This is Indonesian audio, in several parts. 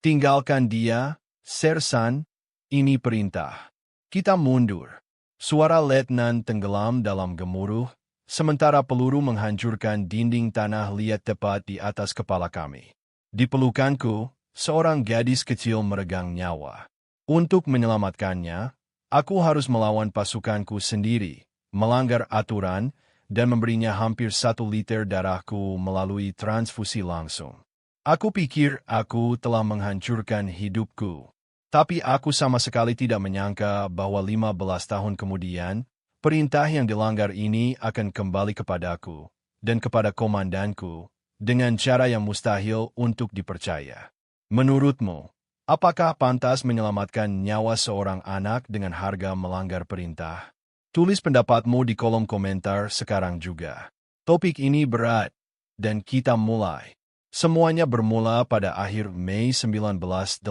Tinggalkan dia, Sersan, ini perintah. Kita mundur. Suara letnan tenggelam dalam gemuruh, sementara peluru menghancurkan dinding tanah liat tepat di atas kepala kami. Di pelukanku, seorang gadis kecil meregang nyawa. Untuk menyelamatkannya, aku harus melawan pasukanku sendiri, melanggar aturan, dan memberinya hampir 1 liter darahku melalui transfusi langsung. Aku pikir aku telah menghancurkan hidupku. Tapi aku sama sekali tidak menyangka bahwa 15 tahun kemudian, perintah yang dilanggar ini akan kembali kepadaku dan kepada komandanku dengan cara yang mustahil untuk dipercaya. Menurutmu, apakah pantas menyelamatkan nyawa seorang anak dengan harga melanggar perintah? Tulis pendapatmu di kolom komentar sekarang juga. Topik ini berat, dan kita mulai. Semuanya bermula pada akhir Mei 1986.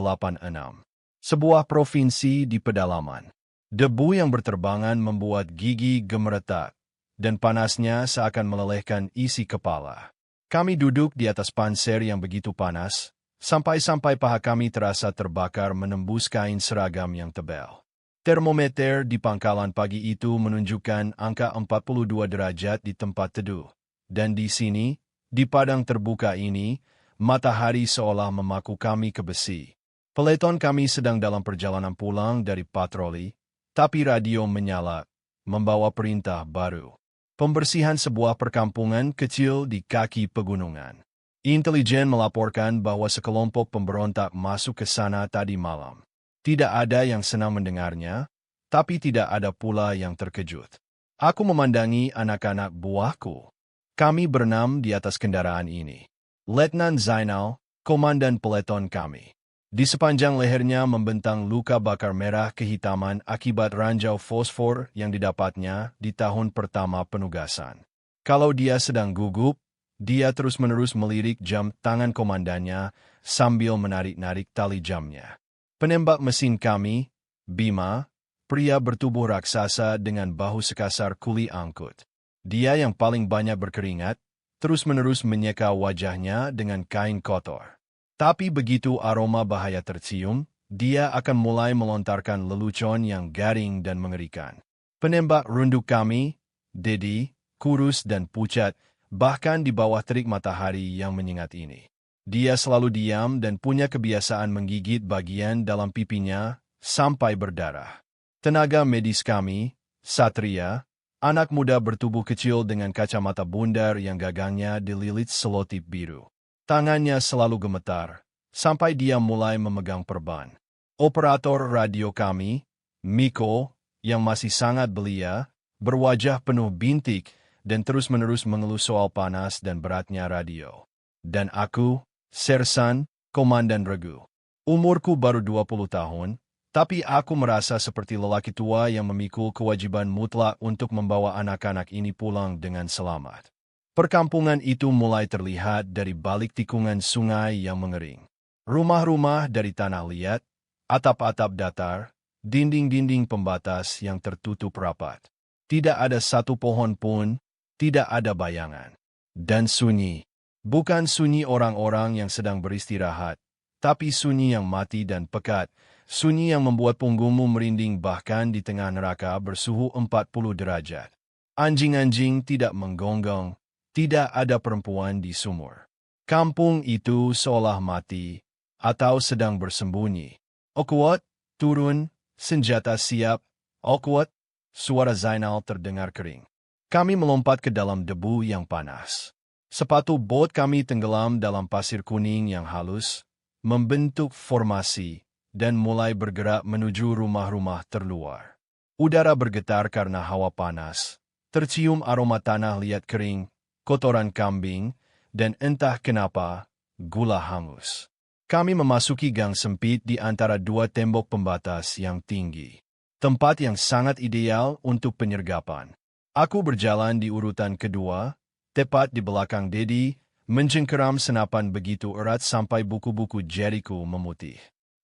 Sebuah provinsi di pedalaman. Debu yang berterbangan membuat gigi gemeretak, dan panasnya seakan melelehkan isi kepala. Kami duduk di atas panser yang begitu panas, sampai-sampai paha kami terasa terbakar menembus kain seragam yang tebal. Termometer di pangkalan pagi itu menunjukkan angka 42 derajat di tempat teduh, dan di sini, di padang terbuka ini, matahari seolah memaku kami ke besi. Peleton kami sedang dalam perjalanan pulang dari patroli, tapi radio menyala, membawa perintah baru. Pembersihan sebuah perkampungan kecil di kaki pegunungan. Intelijen melaporkan bahwa sekelompok pemberontak masuk ke sana tadi malam. Tidak ada yang senang mendengarnya, tapi tidak ada pula yang terkejut. Aku memandangi anak-anak buahku. Kami berenam di atas kendaraan ini. Letnan Zainal, komandan peleton kami. Di sepanjang lehernya membentang luka bakar merah kehitaman akibat ranjau fosfor yang didapatnya di tahun pertama penugasan. Kalau dia sedang gugup, dia terus-menerus melirik jam tangan komandannya sambil menarik-narik tali jamnya. Penembak mesin kami, Bima, pria bertubuh raksasa dengan bahu sekasar kuli angkut. Dia yang paling banyak berkeringat, terus-menerus menyeka wajahnya dengan kain kotor. Tapi begitu aroma bahaya tercium, dia akan mulai melontarkan lelucon yang garing dan mengerikan. Penembak runduk kami, Dedi, kurus dan pucat, bahkan di bawah terik matahari yang menyengat ini. Dia selalu diam dan punya kebiasaan menggigit bagian dalam pipinya sampai berdarah. Tenaga medis kami, Satria, anak muda bertubuh kecil dengan kacamata bundar yang gagangnya dililit selotip biru. Tangannya selalu gemetar, sampai dia mulai memegang perban. Operator radio kami, Miko, yang masih sangat belia, berwajah penuh bintik dan terus-menerus mengeluh soal panas dan beratnya radio. Dan aku, Sersan, komandan regu. Umurku baru 20 tahun, tapi aku merasa seperti lelaki tua yang memikul kewajiban mutlak untuk membawa anak-anak ini pulang dengan selamat. Perkampungan itu mulai terlihat dari balik tikungan sungai yang mengering. Rumah-rumah dari tanah liat, atap-atap datar, dinding-dinding pembatas yang tertutup rapat. Tidak ada satu pohon pun, tidak ada bayangan. Dan sunyi. Bukan sunyi orang-orang yang sedang beristirahat, tapi sunyi yang mati dan pekat, sunyi yang membuat punggungmu merinding bahkan di tengah neraka bersuhu 40 derajat. Anjing-anjing tidak menggonggong, tidak ada perempuan di sumur. Kampung itu seolah mati, atau sedang bersembunyi. Okuat, turun, senjata siap, okuat, suara Zainal terdengar kering. Kami melompat ke dalam debu yang panas. Sepatu bot kami tenggelam dalam pasir kuning yang halus, membentuk formasi, dan mulai bergerak menuju rumah-rumah terluar. Udara bergetar karena hawa panas, tercium aroma tanah liat kering, kotoran kambing, dan entah kenapa, gula hangus. Kami memasuki gang sempit di antara dua tembok pembatas yang tinggi. Tempat yang sangat ideal untuk penyergapan. Aku berjalan di urutan kedua, tepat di belakang Dedi, mencengkeram senapan begitu erat sampai buku-buku jariku memutih.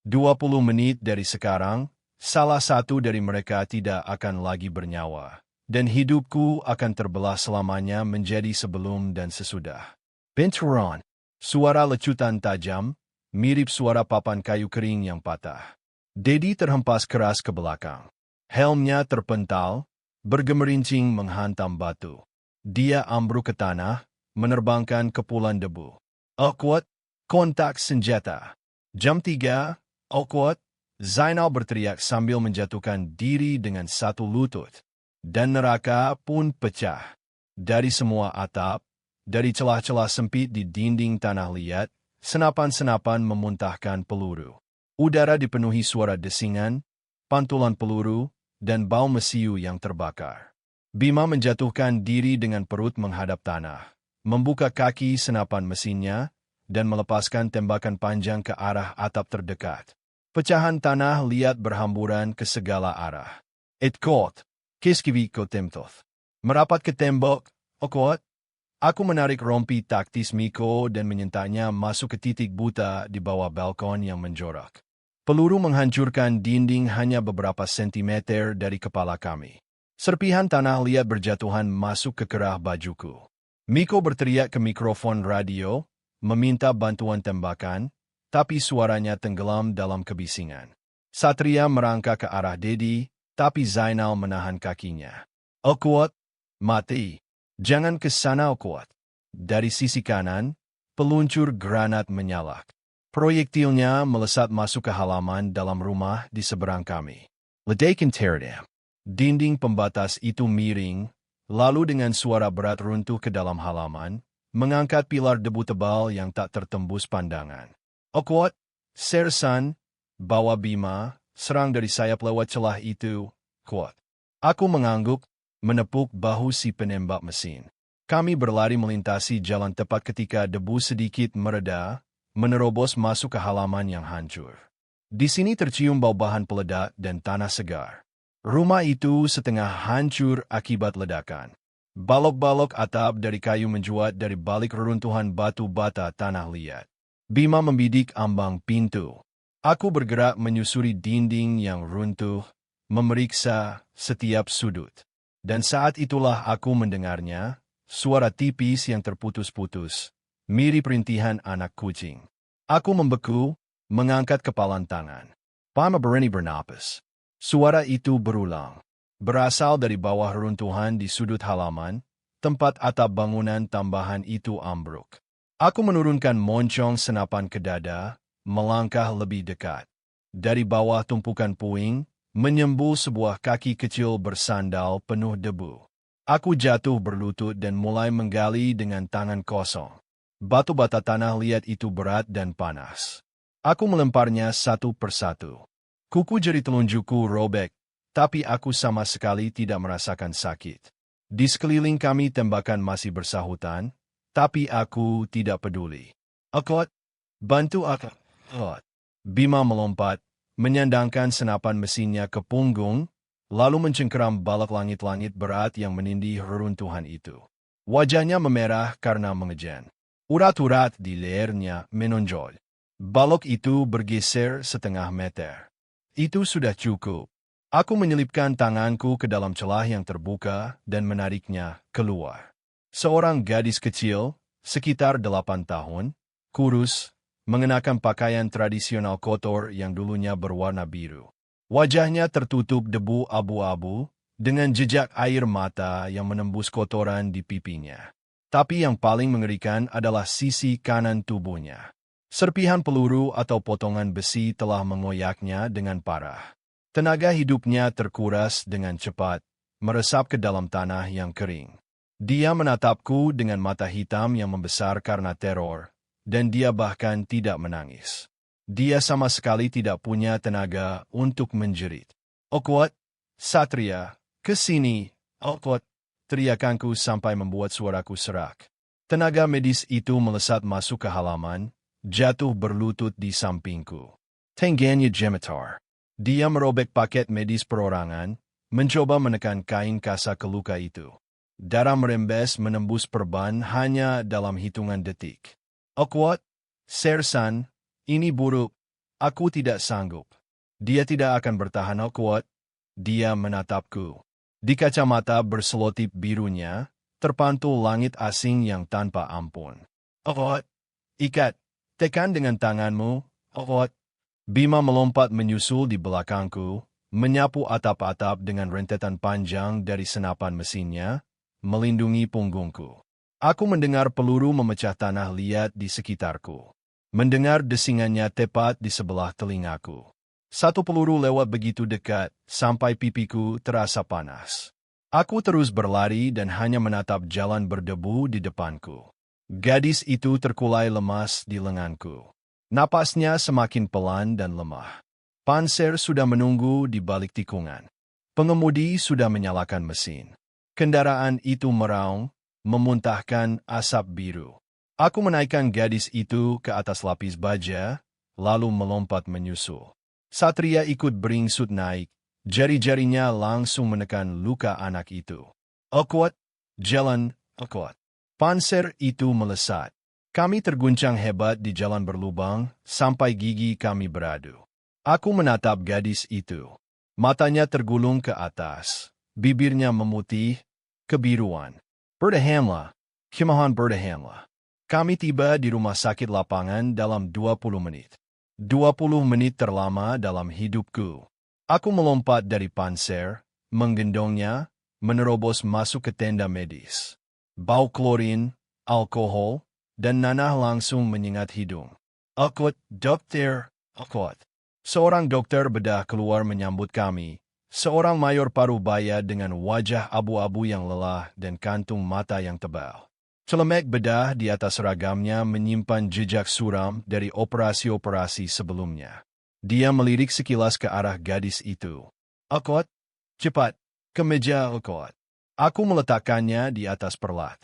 20 menit dari sekarang, salah satu dari mereka tidak akan lagi bernyawa, dan hidupku akan terbelah selamanya menjadi sebelum dan sesudah. Benturan, suara lecutan tajam, mirip suara papan kayu kering yang patah. Dedi terhempas keras ke belakang. Helmnya terpental, bergemerincing menghantam batu. Dia ambruk ke tanah, menerbangkan kepulan debu. Awkward, kontak senjata. Jam 3, awkward, Zainal berteriak sambil menjatuhkan diri dengan satu lutut. Dan neraka pun pecah. Dari semua atap, dari celah-celah sempit di dinding tanah liat, senapan-senapan memuntahkan peluru. Udara dipenuhi suara desingan, pantulan peluru, dan bau mesiu yang terbakar. Bima menjatuhkan diri dengan perut menghadap tanah, membuka kaki senapan mesinnya, dan melepaskan tembakan panjang ke arah atap terdekat. Pecahan tanah liat berhamburan ke segala arah. Etkot, keskivi kotemtoth. Merapat ke tembok, okot. Aku menarik rompi taktis Miko dan menyentaknya masuk ke titik buta di bawah balkon yang menjorok. Peluru menghancurkan dinding hanya beberapa sentimeter dari kepala kami. Serpihan tanah liat berjatuhan masuk ke kerah bajuku. Miko berteriak ke mikrofon radio, meminta bantuan tembakan, tapi suaranya tenggelam dalam kebisingan. Satria merangkak ke arah Dedi, tapi Zainal menahan kakinya. Awkward, mati. Jangan ke sana, Awkward. Dari sisi kanan, peluncur granat menyalak. Proyektilnya melesat masuk ke halaman dalam rumah di seberang kami. Ledakan teredam. Dinding pembatas itu miring, lalu dengan suara berat runtuh ke dalam halaman, mengangkat pilar debu tebal yang tak tertembus pandangan. Awkward, Sersan, bawa Bima, serang dari sayap lewat celah itu, kuat. Aku mengangguk, menepuk bahu si penembak mesin. Kami berlari melintasi jalan tepat ketika debu sedikit mereda, menerobos masuk ke halaman yang hancur. Di sini tercium bau bahan peledak dan tanah segar. Rumah itu setengah hancur akibat ledakan. Balok-balok atap dari kayu menjuat dari balik reruntuhan batu bata tanah liat. Bima membidik ambang pintu. Aku bergerak menyusuri dinding yang runtuh, memeriksa setiap sudut. Dan saat itulah aku mendengarnya, suara tipis yang terputus-putus, mirip rintihan anak kucing. Aku membeku, mengangkat kepalan tangan. Pama berani bernapas. Suara itu berulang. Berasal dari bawah runtuhan di sudut halaman, tempat atap bangunan tambahan itu ambruk. Aku menurunkan moncong senapan ke dada, melangkah lebih dekat. Dari bawah tumpukan puing, menyembul sebuah kaki kecil bersandal penuh debu. Aku jatuh berlutut dan mulai menggali dengan tangan kosong. Batu bata tanah liat itu berat dan panas. Aku melemparnya satu persatu. Kuku jari telunjukku robek, tapi aku sama sekali tidak merasakan sakit. Di sekeliling kami tembakan masih bersahutan, tapi aku tidak peduli. Awkward, bantu aku. Bima melompat, menyandangkan senapan mesinnya ke punggung, lalu mencengkeram balok langit-langit berat yang menindih reruntuhan itu. Wajahnya memerah karena mengejan. Urat-urat di lehernya menonjol. Balok itu bergeser setengah meter. Itu sudah cukup. Aku menyelipkan tanganku ke dalam celah yang terbuka dan menariknya keluar. Seorang gadis kecil, sekitar 8 tahun, kurus, mengenakan pakaian tradisional kotor yang dulunya berwarna biru. Wajahnya tertutup debu abu-abu, dengan jejak air mata yang menembus kotoran di pipinya. Tapi yang paling mengerikan adalah sisi kanan tubuhnya. Serpihan peluru atau potongan besi telah mengoyaknya dengan parah. Tenaga hidupnya terkuras dengan cepat, meresap ke dalam tanah yang kering. Dia menatapku dengan mata hitam yang membesar karena teror, dan dia bahkan tidak menangis. Dia sama sekali tidak punya tenaga untuk menjerit. Awkward, Satria, ke sini, Awkward, teriakanku sampai membuat suaraku serak. Tenaga medis itu melesat masuk ke halaman, jatuh berlutut di sampingku. Tangannya gemetar. Dia merobek paket medis perorangan, mencoba menekan kain kasa ke luka itu. Darah merembes menembus perban hanya dalam hitungan detik. Awkward, Sersan, ini buruk. Aku tidak sanggup. Dia tidak akan bertahan, Awkward. Dia menatapku. Di kacamata berselotip birunya, terpantul langit asing yang tanpa ampun. Awkward, ikat. Tekan dengan tanganmu, Okot. Bima melompat menyusul di belakangku, menyapu atap-atap dengan rentetan panjang dari senapan mesinnya, melindungi punggungku. Aku mendengar peluru memecah tanah liat di sekitarku. Mendengar desingannya tepat di sebelah telingaku. Satu peluru lewat begitu dekat, sampai pipiku terasa panas. Aku terus berlari dan hanya menatap jalan berdebu di depanku. Gadis itu terkulai lemas di lenganku. Napasnya semakin pelan dan lemah. Panser sudah menunggu di balik tikungan. Pengemudi sudah menyalakan mesin. Kendaraan itu meraung, memuntahkan asap biru. Aku menaikkan gadis itu ke atas lapis baja, lalu melompat menyusul. Satria ikut beringsut naik, jari-jarinya langsung menekan luka anak itu. Okot, jalan, Okot. Panser itu melesat. Kami terguncang hebat di jalan berlubang, sampai gigi kami beradu. Aku menatap gadis itu. Matanya tergulung ke atas, bibirnya memutih, kebiruan. Bertahanlah, Kimahan bertahanlah. Kami tiba di rumah sakit lapangan dalam 20 menit. 20 menit terlama dalam hidupku. Aku melompat dari panser, menggendongnya, menerobos masuk ke tenda medis. Bau klorin, alkohol, dan nanah langsung menyengat hidung. Okot, dokter, Okot. Seorang dokter bedah keluar menyambut kami. Seorang mayor parubaya dengan wajah abu-abu yang lelah dan kantung mata yang tebal. Celemek bedah di atas seragamnya menyimpan jejak suram dari operasi-operasi sebelumnya. Dia melirik sekilas ke arah gadis itu. Okot, cepat, ke meja Okot. Aku meletakkannya di atas perlat.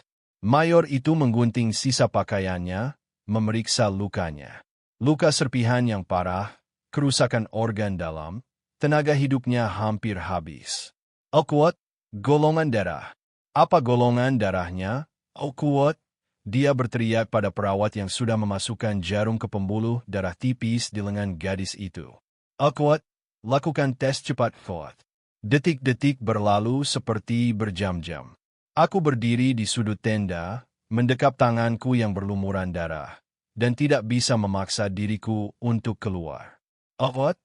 Mayor itu menggunting sisa pakaiannya, memeriksa lukanya. Luka serpihan yang parah, kerusakan organ dalam, tenaga hidupnya hampir habis. Okot, golongan darah. Apa golongan darahnya? Okot, dia berteriak pada perawat yang sudah memasukkan jarum ke pembuluh darah tipis di lengan gadis itu. Okot, lakukan tes cepat, Okot. Detik-detik berlalu seperti berjam-jam. Aku berdiri di sudut tenda, mendekap tanganku yang berlumuran darah, dan tidak bisa memaksa diriku untuk keluar. Okot?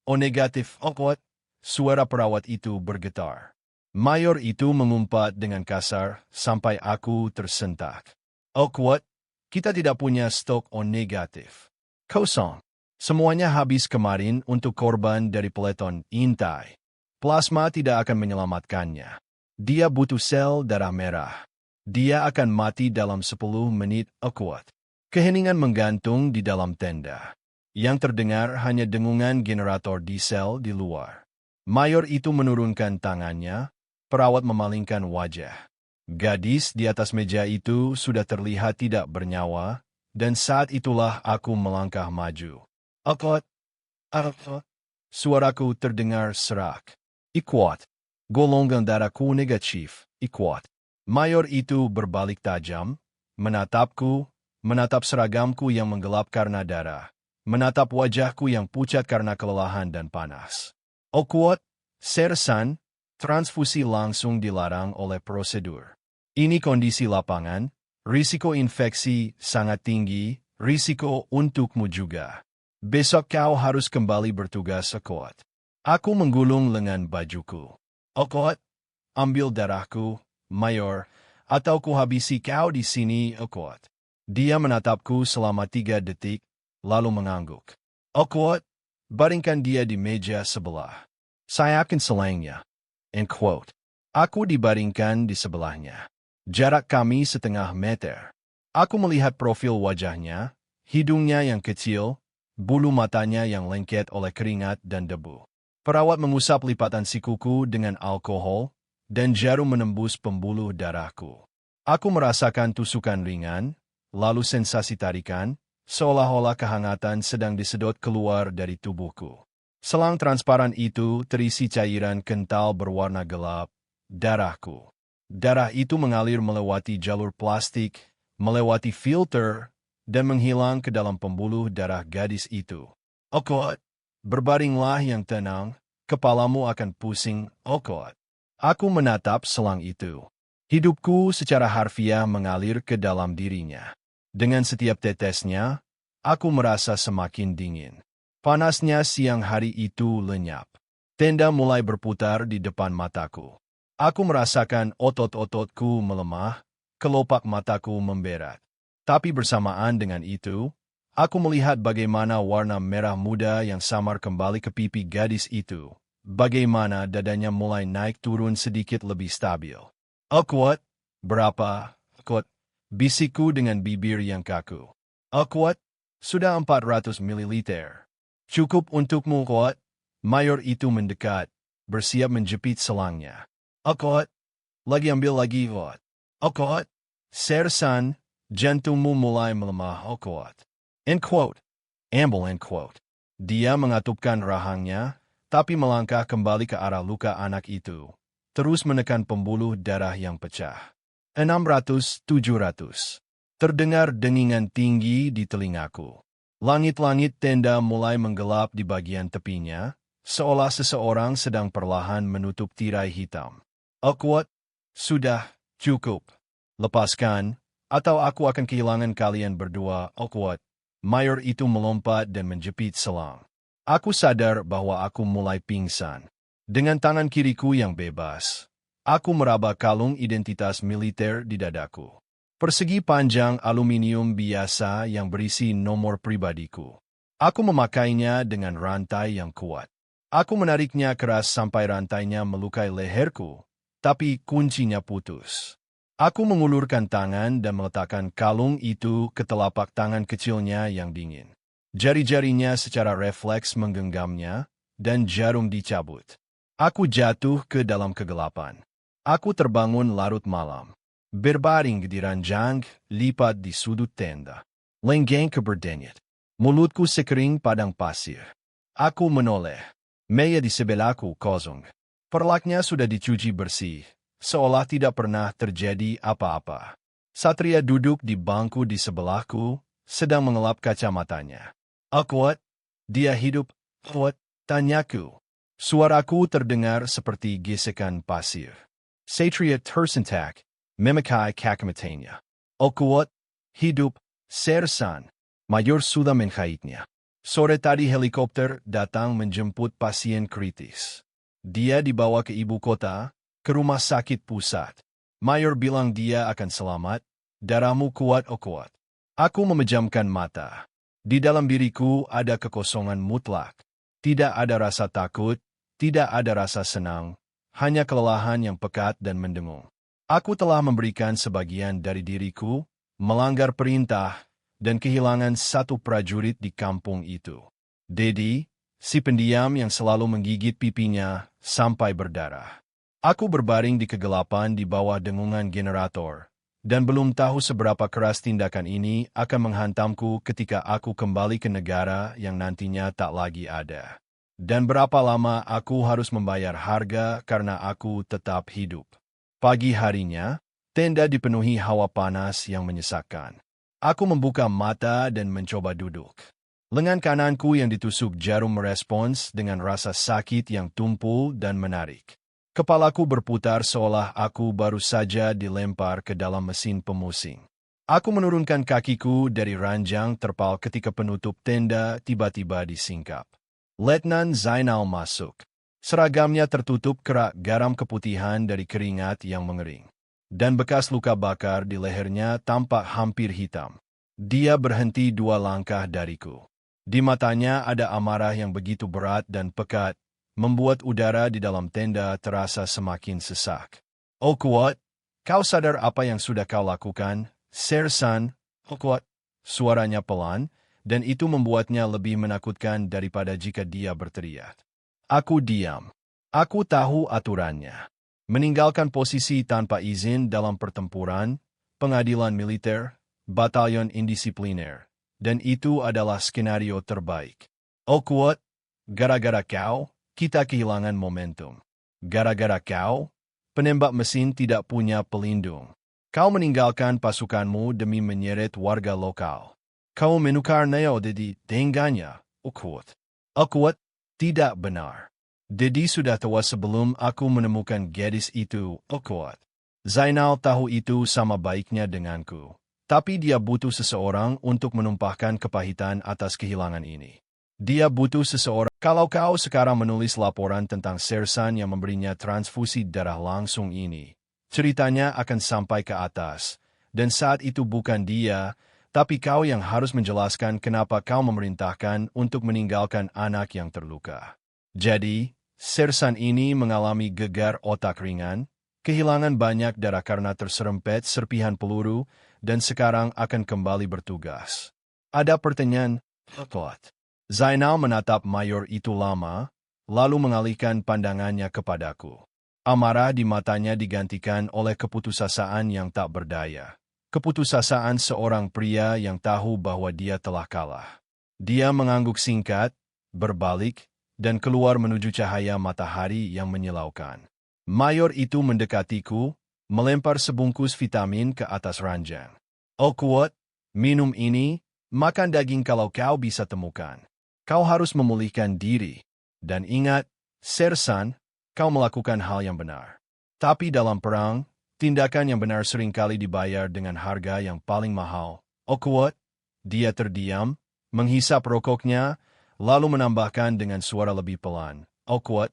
O negatif, Okot. Suara perawat itu bergetar. Mayor itu mengumpat dengan kasar sampai aku tersentak. Okot, kita tidak punya stok O negatif. Kosong. Semuanya habis kemarin untuk korban dari peleton intai. Plasma tidak akan menyelamatkannya. Dia butuh sel darah merah. Dia akan mati dalam 10 menit, Okot. Keheningan menggantung di dalam tenda. Yang terdengar hanya dengungan generator diesel di luar. Mayor itu menurunkan tangannya, perawat memalingkan wajah. Gadis di atas meja itu sudah terlihat tidak bernyawa, dan saat itulah aku melangkah maju. Okot, Okot. Suaraku terdengar serak. Ikwat. Golongan darahku negatif, Ikwat. Mayor itu berbalik tajam, menatapku, menatap seragamku yang menggelap karena darah, menatap wajahku yang pucat karena kelelahan dan panas. Okot, Sersan, transfusi langsung dilarang oleh prosedur. Ini kondisi lapangan, risiko infeksi sangat tinggi, risiko untukmu juga. Besok kau harus kembali bertugas, Okot. Aku menggulung lengan bajuku. Okot, ambil darahku, Mayor, atau kuhabisi kau di sini, Okot. Dia menatapku selama 3 detik, lalu mengangguk. Okot, baringkan dia di meja sebelah. Saya akan selangnya. End quote. Aku dibaringkan di sebelahnya. Jarak kami 0,5 meter. Aku melihat profil wajahnya, hidungnya yang kecil, bulu matanya yang lengket oleh keringat dan debu. Perawat mengusap lipatan sikuku dengan alkohol, dan jarum menembus pembuluh darahku. Aku merasakan tusukan ringan, lalu sensasi tarikan, seolah-olah kehangatan sedang disedot keluar dari tubuhku. Selang transparan itu terisi cairan kental berwarna gelap, darahku. Darah itu mengalir melewati jalur plastik, melewati filter, dan menghilang ke dalam pembuluh darah gadis itu. Okot, berbaringlah yang tenang, kepalamu akan pusing, Okot. Aku menatap selang itu. Hidupku secara harfiah mengalir ke dalam dirinya. Dengan setiap tetesnya, Aku merasa semakin dingin. Panasnya siang hari itu lenyap. Tenda mulai berputar di depan mataku. Aku merasakan otot-ototku melemah, kelopak mataku memberat. Tapi bersamaan dengan itu, aku melihat bagaimana warna merah muda yang samar kembali ke pipi gadis itu. Bagaimana dadanya mulai naik turun sedikit lebih stabil. Kuat, berapa, kuat, bisikku dengan bibir yang kaku. Kuat, sudah 400 mililiter. Cukup untukmu, kuat. Mayor itu mendekat, bersiap menjepit selangnya. Kuat, lagi ambil lagi, kuat. Kuat, Sersan, jantungmu mulai melemah, kuat. End quote. Amble end quote. Dia mengatupkan rahangnya, tapi melangkah kembali ke arah luka anak itu. Terus menekan pembuluh darah yang pecah. 600-700. Terdengar dengingan tinggi di telingaku. Langit-langit tenda mulai menggelap di bagian tepinya, seolah seseorang sedang perlahan menutup tirai hitam. Kuat, sudah, cukup. Lepaskan, atau aku akan kehilangan kalian berdua, Kuat. Mayor itu melompat dan menjepit selang. Aku sadar bahwa aku mulai pingsan. Dengan tangan kiriku yang bebas, aku meraba kalung identitas militer di dadaku. Persegi panjang aluminium biasa yang berisi nomor pribadiku. Aku memakainya dengan rantai yang kuat. Aku menariknya keras sampai rantainya melukai leherku, tapi kuncinya putus. Aku mengulurkan tangan dan meletakkan kalung itu ke telapak tangan kecilnya yang dingin. Jari-jarinya secara refleks menggenggamnya, dan jarum dicabut. Aku jatuh ke dalam kegelapan. Aku terbangun larut malam. Berbaring di ranjang, lipat di sudut tenda. Lenggang keberdenyet. Mulutku sekering padang pasir. Aku menoleh. Meja di sebelahku kosong. Perlaknya sudah dicuci bersih, seolah tidak pernah terjadi apa-apa. Satria duduk di bangku di sebelahku, sedang mengelap kacamatanya. Kuat, dia hidup, Kuat, tanyaku. Suaraku terdengar seperti gesekan pasir. Satria tersentak, memakai kacamatanya. Kuat, hidup, Sersan. Mayor sudah menghaitnya. Sore tadi helikopter datang menjemput pasien kritis. Dia dibawa ke ibu kota, ke rumah sakit pusat. Mayor bilang dia akan selamat, darahmu kuat, Kuat. Aku memejamkan mata. Di dalam diriku ada kekosongan mutlak. Tidak ada rasa takut, tidak ada rasa senang, hanya kelelahan yang pekat dan mendengung. Aku telah memberikan sebagian dari diriku, melanggar perintah, dan kehilangan satu prajurit di kampung itu. Dedi, si pendiam yang selalu menggigit pipinya sampai berdarah. Aku berbaring di kegelapan di bawah dengungan generator, dan belum tahu seberapa keras tindakan ini akan menghantamku ketika aku kembali ke negara yang nantinya tak lagi ada. Dan berapa lama aku harus membayar harga karena aku tetap hidup. Pagi harinya, tenda dipenuhi hawa panas yang menyesakkan. Aku membuka mata dan mencoba duduk. Lengan kananku yang ditusuk jarum merespons dengan rasa sakit yang tumpul dan menarik. Kepalaku berputar seolah aku baru saja dilempar ke dalam mesin pemusing. Aku menurunkan kakiku dari ranjang terpal ketika penutup tenda tiba-tiba disingkap. Letnan Zainal masuk. Seragamnya tertutup kerak garam keputihan dari keringat yang mengering. Dan bekas luka bakar di lehernya tampak hampir hitam. Dia berhenti 2 langkah dariku. Di matanya ada amarah yang begitu berat dan pekat, membuat udara di dalam tenda terasa semakin sesak. Kuat, kau sadar apa yang sudah kau lakukan, Sersan? Kuat, suaranya pelan, dan itu membuatnya lebih menakutkan daripada jika dia berteriak. Aku diam. Aku tahu aturannya. Meninggalkan posisi tanpa izin dalam pertempuran, pengadilan militer, batalion indisipliner. Dan itu adalah skenario terbaik. Kuat, gara-gara kau, kita kehilangan momentum. Gara-gara kau, penembak mesin tidak punya pelindung. Kau meninggalkan pasukanmu demi menyeret warga lokal. Kau menukar Neo Dedi dengannya, Kuat. Kuat, tidak benar. Dedi sudah tua sebelum aku menemukan gadis itu, Kuat. Zainal tahu itu sama baiknya denganku. Tapi dia butuh seseorang untuk menumpahkan kepahitan atas kehilangan ini. Dia butuh seseorang. Kalau kau sekarang menulis laporan tentang Sersan yang memberinya transfusi darah langsung ini, ceritanya akan sampai ke atas. Dan saat itu bukan dia, tapi kau yang harus menjelaskan kenapa kau memerintahkan untuk meninggalkan anak yang terluka. Jadi, Sersan ini mengalami gegar otak ringan, kehilangan banyak darah karena terserempet serpihan peluru, dan sekarang akan kembali bertugas. Ada pertanyaan, Klot. Zainal menatap mayor itu lama, lalu mengalihkan pandangannya kepadaku. Amarah di matanya digantikan oleh keputusasaan yang tak berdaya. Keputusasaan seorang pria yang tahu bahwa dia telah kalah. Dia mengangguk singkat, berbalik, dan keluar menuju cahaya matahari yang menyilaukan. Mayor itu mendekatiku, melempar sebungkus vitamin ke atas ranjang. Oh kuat, minum ini, makan daging kalau kau bisa temukan. Kau harus memulihkan diri. Dan ingat, Sersan, kau melakukan hal yang benar. Tapi dalam perang, tindakan yang benar seringkali dibayar dengan harga yang paling mahal. Oh kuat, dia terdiam, menghisap rokoknya, lalu menambahkan dengan suara lebih pelan. Oh kuat,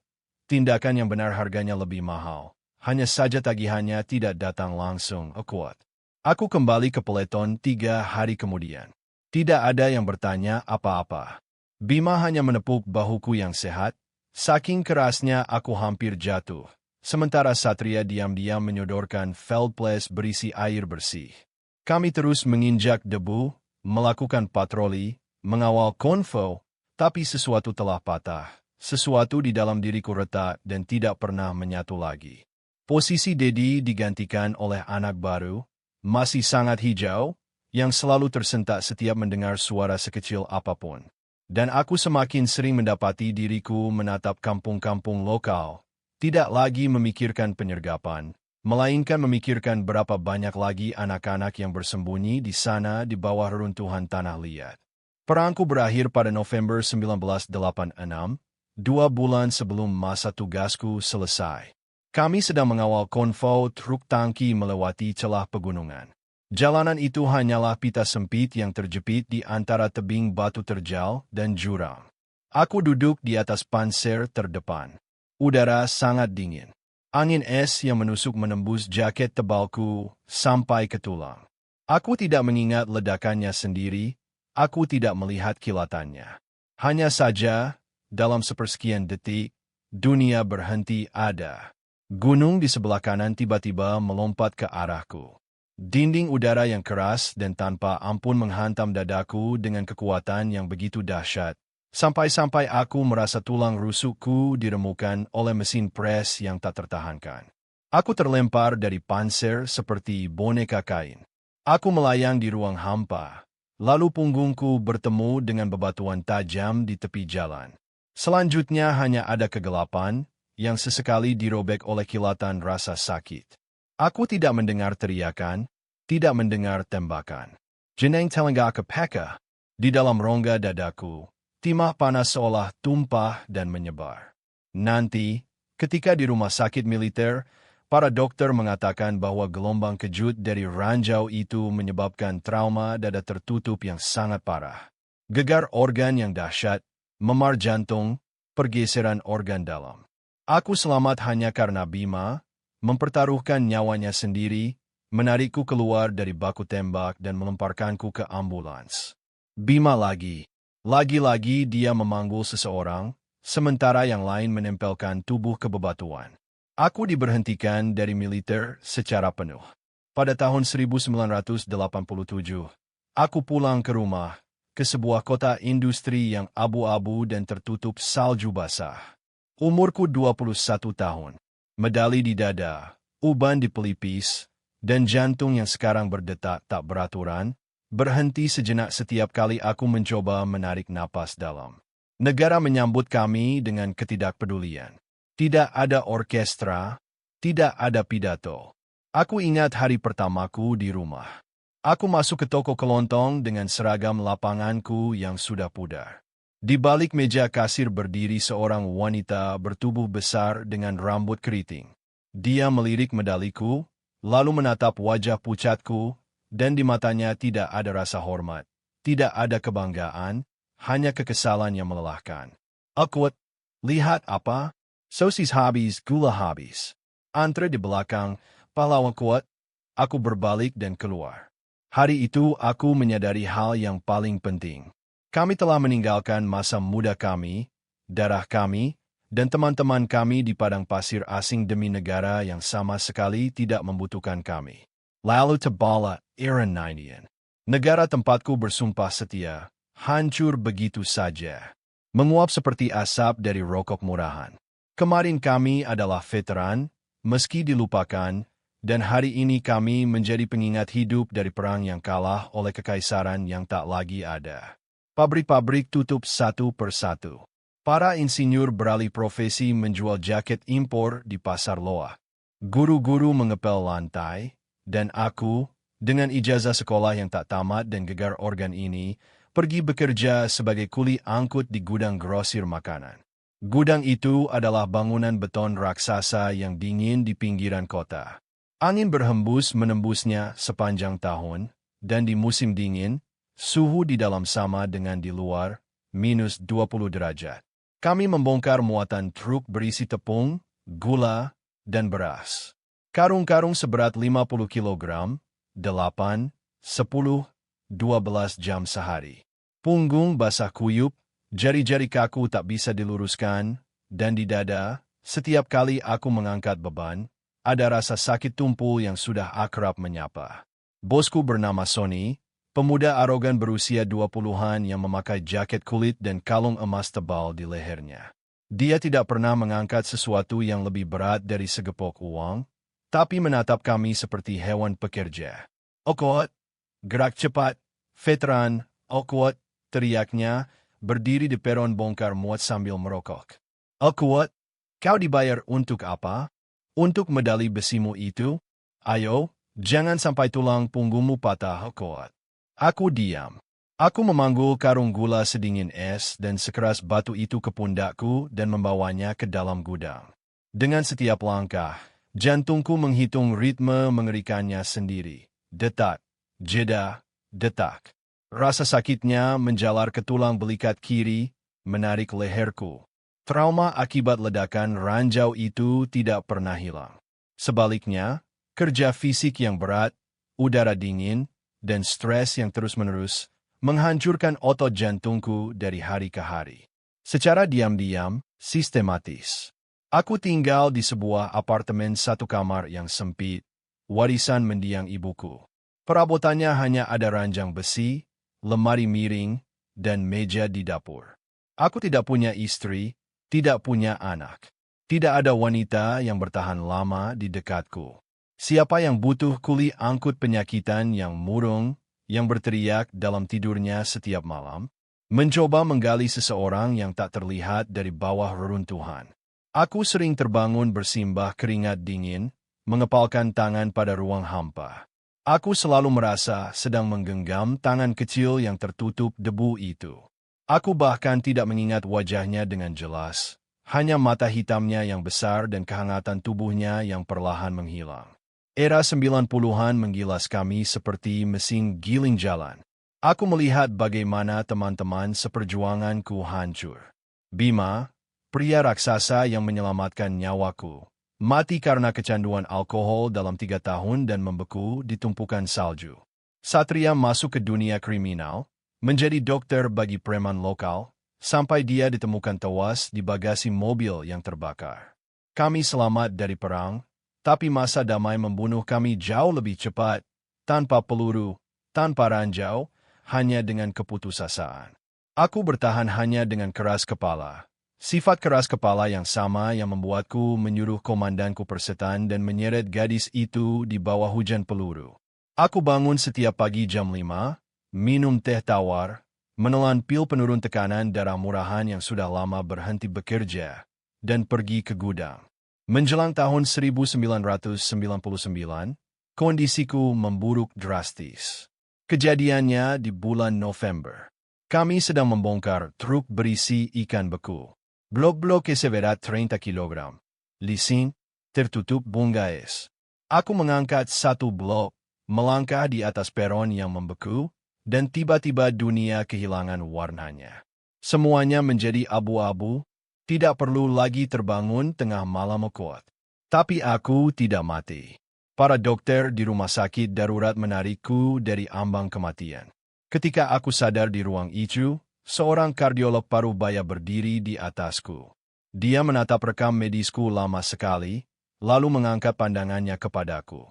tindakan yang benar harganya lebih mahal. Hanya saja tagihannya tidak datang langsung. Oh kuat. Aku kembali ke peleton 3 hari kemudian. Tidak ada yang bertanya apa-apa. Bima hanya menepuk bahuku yang sehat. Saking kerasnya aku hampir jatuh. Sementara Satria diam-diam menyodorkan Feldplas berisi air bersih. Kami terus menginjak debu, melakukan patroli, mengawal konvo, tapi sesuatu telah patah. Sesuatu di dalam diriku retak dan tidak pernah menyatu lagi. Posisi Dedi digantikan oleh anak baru, masih sangat hijau, yang selalu tersentak setiap mendengar suara sekecil apapun. Dan aku semakin sering mendapati diriku menatap kampung-kampung lokal, tidak lagi memikirkan penyergapan, melainkan memikirkan berapa banyak lagi anak-anak yang bersembunyi di sana di bawah reruntuhan tanah liat. Perangku berakhir pada November 1986, 2 bulan sebelum masa tugasku selesai. Kami sedang mengawal konvo truk tangki melewati celah pegunungan. Jalanan itu hanyalah pita sempit yang terjepit di antara tebing batu terjal dan jurang. Aku duduk di atas panser terdepan. Udara sangat dingin. Angin es yang menusuk menembus jaket tebalku sampai ke tulang. Aku tidak mengingat ledakannya sendiri, aku tidak melihat kilatannya. Hanya saja, dalam sepersekian detik, dunia berhenti ada. Gunung di sebelah kanan tiba-tiba melompat ke arahku. Dinding udara yang keras dan tanpa ampun menghantam dadaku dengan kekuatan yang begitu dahsyat, sampai-sampai aku merasa tulang rusukku diremukan oleh mesin pres yang tak tertahankan. Aku terlempar dari panser seperti boneka kain. Aku melayang di ruang hampa, lalu punggungku bertemu dengan bebatuan tajam di tepi jalan. Selanjutnya hanya ada kegelapan, yang sesekali dirobek oleh kilatan rasa sakit. Aku tidak mendengar teriakan, tidak mendengar tembakan. Jeneng telenggak kepeka, di dalam rongga dadaku, timah panas seolah tumpah dan menyebar. Nanti, ketika di rumah sakit militer, para dokter mengatakan bahwa gelombang kejut dari ranjau itu menyebabkan trauma dada tertutup yang sangat parah. Gegar organ yang dahsyat, memar jantung, pergeseran organ dalam. Aku selamat hanya karena Bima, mempertaruhkan nyawanya sendiri, menarikku keluar dari baku tembak dan melemparkanku ke ambulans. Bima lagi-lagi dia memanggul seseorang, sementara yang lain menempelkan tubuh ke bebatuan. Aku diberhentikan dari militer secara penuh. Pada tahun 1987, aku pulang ke rumah, ke sebuah kota industri yang abu-abu dan tertutup salju basah. Umurku 21 tahun, medali di dada, uban di pelipis, dan jantung yang sekarang berdetak tak beraturan, berhenti sejenak setiap kali aku mencoba menarik napas dalam. Negara menyambut kami dengan ketidakpedulian. Tidak ada orkestra, tidak ada pidato. Aku ingat hari pertamaku di rumah. Aku masuk ke toko kelontong dengan seragam lapanganku yang sudah pudar. Di balik meja kasir berdiri seorang wanita bertubuh besar dengan rambut keriting. Dia melirik medaliku, lalu menatap wajah pucatku, dan di matanya tidak ada rasa hormat, tidak ada kebanggaan, hanya kekesalan yang melelahkan. Awkward, lihat apa? Sosis habis, gula habis. Antre di belakang, pahlawan kuat. Aku berbalik dan keluar. Hari itu aku menyadari hal yang paling penting. Kami telah meninggalkan masa muda kami, darah kami, dan teman-teman kami di padang pasir asing demi negara yang sama sekali tidak membutuhkan kami. Lalu Tabala, Iranian. Negara tempatku bersumpah setia, hancur begitu saja. Menguap seperti asap dari rokok murahan. Kemarin kami adalah veteran, meski dilupakan, dan hari ini kami menjadi pengingat hidup dari perang yang kalah oleh kekaisaran yang tak lagi ada. Pabrik-pabrik tutup satu persatu. Para insinyur beralih profesi menjual jaket impor di pasar loa. Guru-guru mengepel lantai, dan aku, dengan ijazah sekolah yang tak tamat dan gegar organ ini, pergi bekerja sebagai kuli angkut di gudang grosir makanan. Gudang itu adalah bangunan beton raksasa yang dingin di pinggiran kota. Angin berhembus menembusnya sepanjang tahun, dan di musim dingin, suhu di dalam sama dengan di luar, minus 20 derajat. Kami membongkar muatan truk berisi tepung, gula, dan beras. Karung-karung seberat 50 kilogram, 8, 10, 12 jam sehari. Punggung basah kuyup, jari-jari kaku tak bisa diluruskan, dan di dada, setiap kali aku mengangkat beban, ada rasa sakit tumpul yang sudah akrab menyapa. Bosku bernama Sony, pemuda arogan berusia 20-an yang memakai jaket kulit dan kalung emas tebal di lehernya. Dia tidak pernah mengangkat sesuatu yang lebih berat dari segepok uang, tapi menatap kami seperti hewan pekerja. Awkward, gerak cepat, veteran, awkward, teriaknya, berdiri di peron bongkar muat sambil merokok. Awkward, kau dibayar untuk apa? Untuk medali besimu itu? Ayo, jangan sampai tulang punggungmu patah, awkward. Aku diam. Aku memanggul karung gula sedingin es dan sekeras batu itu ke pundakku dan membawanya ke dalam gudang. Dengan setiap langkah, jantungku menghitung ritme mengerikannya sendiri. Detak, jeda, detak. Rasa sakitnya menjalar ke tulang belikat kiri, menarik leherku. Trauma akibat ledakan ranjau itu tidak pernah hilang. Sebaliknya, kerja fisik yang berat, udara dingin, dan stres yang terus-menerus menghancurkan otot jantungku dari hari ke hari. Secara diam-diam, sistematis. Aku tinggal di sebuah apartemen satu kamar yang sempit, warisan mendiang ibuku. Perabotannya hanya ada ranjang besi, lemari miring, dan meja di dapur. Aku tidak punya istri, tidak punya anak. Tidak ada wanita yang bertahan lama di dekatku. Siapa yang butuh kuli angkut penyakitan yang murung, yang berteriak dalam tidurnya setiap malam? Mencoba menggali seseorang yang tak terlihat dari bawah reruntuhan. Aku sering terbangun bersimbah keringat dingin, mengepalkan tangan pada ruang hampa. Aku selalu merasa sedang menggenggam tangan kecil yang tertutup debu itu. Aku bahkan tidak mengingat wajahnya dengan jelas, hanya mata hitamnya yang besar dan kehangatan tubuhnya yang perlahan menghilang. Era 90-an menggilas kami seperti mesin giling jalan. Aku melihat bagaimana teman-teman seperjuanganku hancur. Bima, pria raksasa yang menyelamatkan nyawaku, mati karena kecanduan alkohol dalam 3 tahun dan membeku di tumpukan salju. Satria masuk ke dunia kriminal, menjadi dokter bagi preman lokal, sampai dia ditemukan tewas di bagasi mobil yang terbakar. Kami selamat dari perang, tapi masa damai membunuh kami jauh lebih cepat, tanpa peluru, tanpa ranjau, hanya dengan keputusasaan. Aku bertahan hanya dengan keras kepala. Sifat keras kepala yang sama yang membuatku menyuruh komandanku persetan dan menyeret gadis itu di bawah hujan peluru. Aku bangun setiap pagi jam 5, minum teh tawar, menelan pil penurun tekanan darah murahan yang sudah lama berhenti bekerja, dan pergi ke gudang. Menjelang tahun 1999, kondisiku memburuk drastis. Kejadiannya di bulan November. Kami sedang membongkar truk berisi ikan beku. Blok-blok seberat 30 kilogram. Lisin, tertutup bunga es. Aku mengangkat satu blok, melangkah di atas peron yang membeku, dan tiba-tiba dunia kehilangan warnanya. Semuanya menjadi abu-abu, tidak perlu lagi terbangun tengah malam kuat. Tapi aku tidak mati. Para dokter di rumah sakit darurat menarikku dari ambang kematian. Ketika aku sadar di ruang itu, seorang kardiolog parubaya berdiri di atasku. Dia menatap rekam medisku lama sekali, lalu mengangkat pandangannya kepadaku.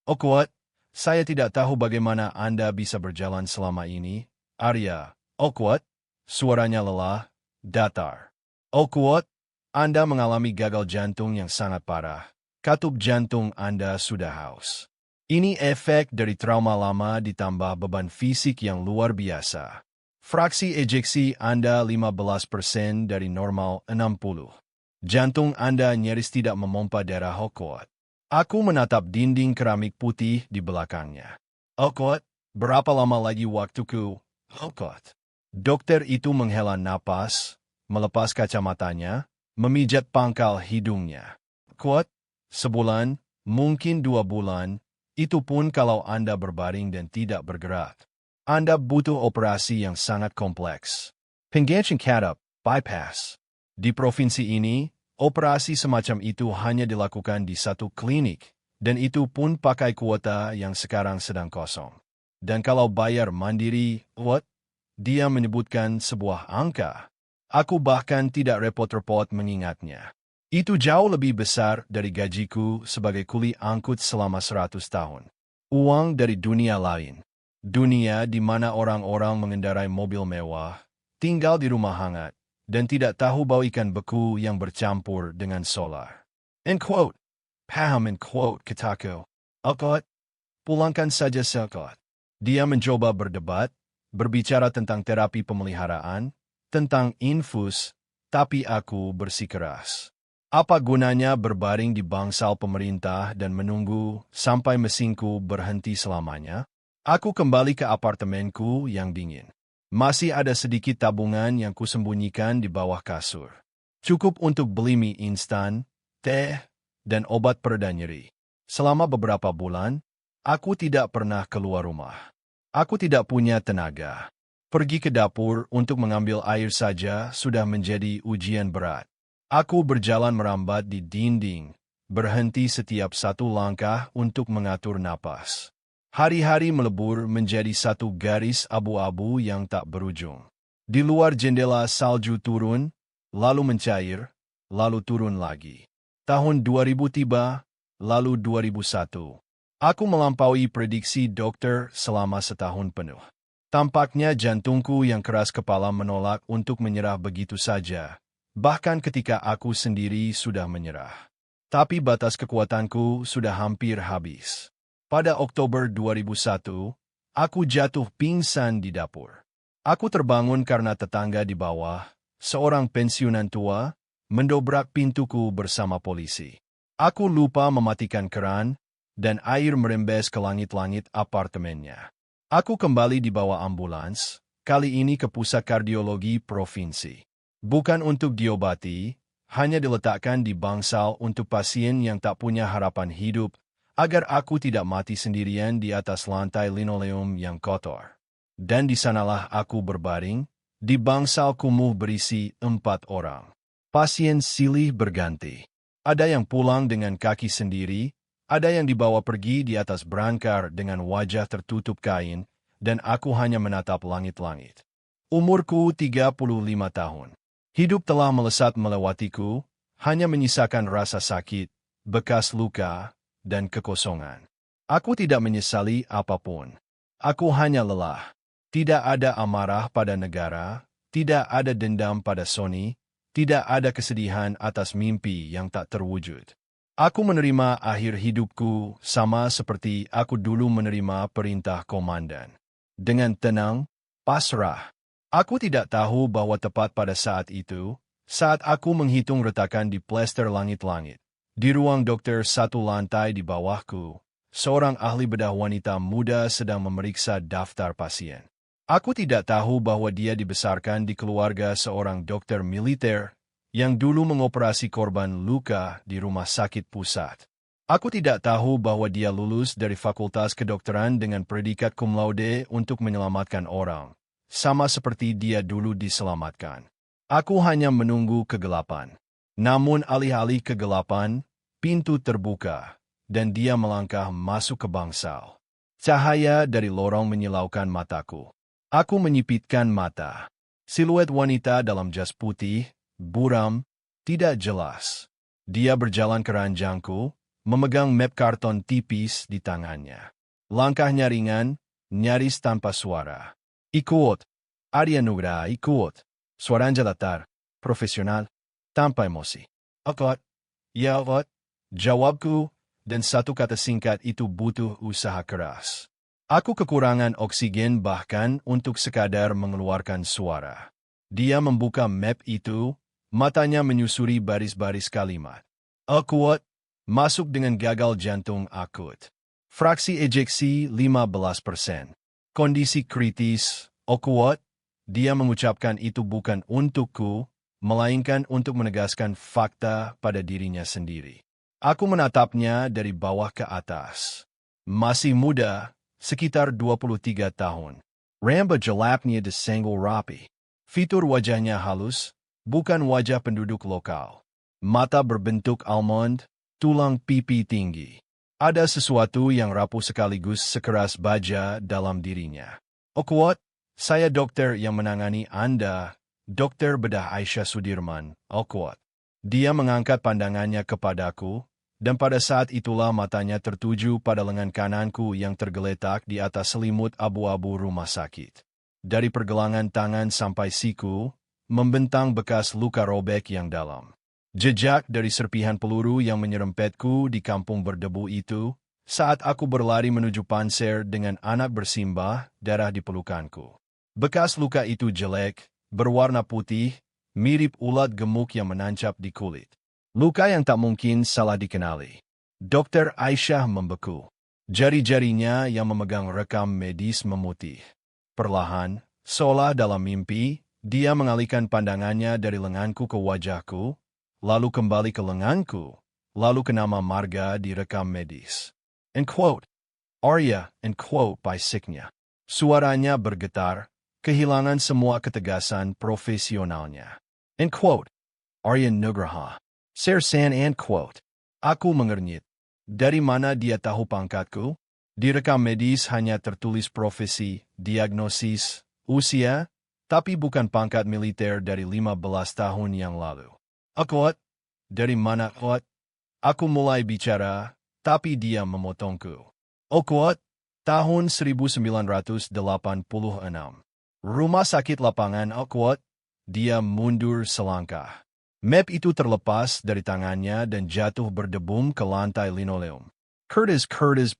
"Oh kuat, saya tidak tahu bagaimana Anda bisa berjalan selama ini, Arya." "Oh kuat," suaranya lelah, datar. "Oh kuat, Anda mengalami gagal jantung yang sangat parah. Katup jantung Anda sudah haus. Ini efek dari trauma lama ditambah beban fisik yang luar biasa. Fraksi ejeksi Anda 15% dari normal 60. Jantung Anda nyaris tidak memompa darah kuat." Aku menatap dinding keramik putih di belakangnya. "Oh kuat, berapa lama lagi waktuku?" "Oh kuat." Dokter itu menghela napas, melepas kacamatanya, memijat pangkal hidungnya. "Kuat, sebulan, mungkin 2 bulan, itu pun kalau Anda berbaring dan tidak bergerak. Anda butuh operasi yang sangat kompleks. Penggantian katap, bypass. Di provinsi ini, operasi semacam itu hanya dilakukan di satu klinik, dan itu pun pakai kuota yang sekarang sedang kosong. Dan kalau bayar mandiri, what?" Dia menyebutkan sebuah angka. Aku bahkan tidak repot-repot mengingatnya. Itu jauh lebih besar dari gajiku sebagai kuli angkut selama 100 tahun. Uang dari dunia lain. Dunia di mana orang-orang mengendarai mobil mewah, tinggal di rumah hangat, dan tidak tahu bau ikan beku yang bercampur dengan solar. End quote. Paham, end quote, kataku. "Alkot, pulangkan saja Selkot." Dia mencoba berdebat, berbicara tentang terapi pemeliharaan, tentang infus, tapi aku bersikeras. Apa gunanya berbaring di bangsal pemerintah dan menunggu sampai mesinku berhenti selamanya? Aku kembali ke apartemenku yang dingin. Masih ada sedikit tabungan yang kusembunyikan di bawah kasur. Cukup untuk beli mie instan, teh, dan obat pereda nyeri. Selama beberapa bulan, aku tidak pernah keluar rumah. Aku tidak punya tenaga. Pergi ke dapur untuk mengambil air saja sudah menjadi ujian berat. Aku berjalan merambat di dinding, berhenti setiap satu langkah untuk mengatur napas. Hari-hari melebur menjadi satu garis abu-abu yang tak berujung. Di luar jendela salju turun, lalu mencair, lalu turun lagi. Tahun 2000 tiba, lalu 2001. Aku melampaui prediksi dokter selama setahun penuh. Tampaknya jantungku yang keras kepala menolak untuk menyerah begitu saja, bahkan ketika aku sendiri sudah menyerah. Tapi batas kekuatanku sudah hampir habis. Pada Oktober 2001, aku jatuh pingsan di dapur. Aku terbangun karena tetangga di bawah, seorang pensiunan tua, mendobrak pintuku bersama polisi. Aku lupa mematikan keran, dan air merembes ke langit-langit apartemennya. Aku kembali dibawa ambulans, kali ini ke pusat kardiologi provinsi. Bukan untuk diobati, hanya diletakkan di bangsal untuk pasien yang tak punya harapan hidup, agar aku tidak mati sendirian di atas lantai linoleum yang kotor. Dan di sanalah aku berbaring, di bangsal kumuh berisi 4 orang. Pasien silih berganti. Ada yang pulang dengan kaki sendiri, ada yang dibawa pergi di atas berangkar dengan wajah tertutup kain, dan aku hanya menatap langit-langit. Umurku 35 tahun. Hidup telah melesat melewatiku, hanya menyisakan rasa sakit, bekas luka, dan kekosongan. Aku tidak menyesali apapun. Aku hanya lelah. Tidak ada amarah pada negara, tidak ada dendam pada Sony, tidak ada kesedihan atas mimpi yang tak terwujud. Aku menerima akhir hidupku sama seperti aku dulu menerima perintah komandan. Dengan tenang, pasrah. Aku tidak tahu bahwa tepat pada saat itu, saat aku menghitung retakan di plester langit-langit, di ruang dokter satu lantai di bawahku, seorang ahli bedah wanita muda sedang memeriksa daftar pasien. Aku tidak tahu bahwa dia dibesarkan di keluarga seorang dokter militer yang dulu mengoperasi korban luka di rumah sakit pusat. Aku tidak tahu bahwa dia lulus dari Fakultas Kedokteran dengan predikat cum laude untuk menyelamatkan orang, sama seperti dia dulu diselamatkan. Aku hanya menunggu kegelapan. Namun alih-alih kegelapan, pintu terbuka, dan dia melangkah masuk ke bangsal. Cahaya dari lorong menyilaukan mataku. Aku menyipitkan mata. Siluet wanita dalam jas putih, buram, tidak jelas. Dia berjalan ke ranjangku, memegang map karton tipis di tangannya. Langkahnya ringan, nyaris tanpa suara. Ikut. Arya Nugra, ikut. Suaranya datar, profesional, tanpa emosi. Akot. Ya, Akot. Jawabku, dan satu kata singkat itu butuh usaha keras. Aku kekurangan oksigen bahkan untuk sekadar mengeluarkan suara. Dia membuka map itu, matanya menyusuri baris-baris kalimat. Akut. Masuk dengan gagal jantung akut. Fraksi ejeksi 15%. Kondisi kritis, akuat. Dia mengucapkan itu bukan untukku, melainkan untuk menegaskan fakta pada dirinya sendiri. Aku menatapnya dari bawah ke atas. Masih muda, sekitar 23 tahun. Rambut gelapnya disenggol rapi. Fitur wajahnya halus, bukan wajah penduduk lokal. Mata berbentuk almond, tulang pipi tinggi. Ada sesuatu yang rapuh sekaligus sekeras baja dalam dirinya. Okuat, saya dokter yang menangani Anda, Dokter Bedah Aisyah Sudirman, Okuat. Dia mengangkat pandangannya kepadaku, dan pada saat itulah matanya tertuju pada lengan kananku yang tergeletak di atas selimut abu-abu rumah sakit. Dari pergelangan tangan sampai siku, membentang bekas luka robek yang dalam. Jejak dari serpihan peluru yang menyerempetku di kampung berdebu itu, saat aku berlari menuju panser dengan anak bersimbah darah di pelukanku. Bekas luka itu jelek, berwarna putih, mirip ulat gemuk yang menancap di kulit. Luka yang tak mungkin salah dikenali. Dokter Aisyah membeku. Jari-jarinya yang memegang rekam medis memutih. Perlahan, seolah dalam mimpi, dia mengalihkan pandangannya dari lenganku ke wajahku, lalu kembali ke lenganku, lalu ke nama marga di rekam medis. End quote. Arya, end quote, bisiknya. Suaranya bergetar, kehilangan semua ketegasan profesionalnya. End quote. Arya Nugraha. Sersan, end quote. Aku mengernyit. Dari mana dia tahu pangkatku? Di rekam medis hanya tertulis profesi, diagnosis, usia, tapi bukan pangkat militer dari 15 tahun yang lalu. Akuat? Dari mana kuat? Aku mulai bicara, tapi dia memotongku. Akuat? Tahun 1986. Rumah sakit lapangan Akuat? Dia mundur selangkah. Map itu terlepas dari tangannya dan jatuh berdebum ke lantai linoleum. Curtis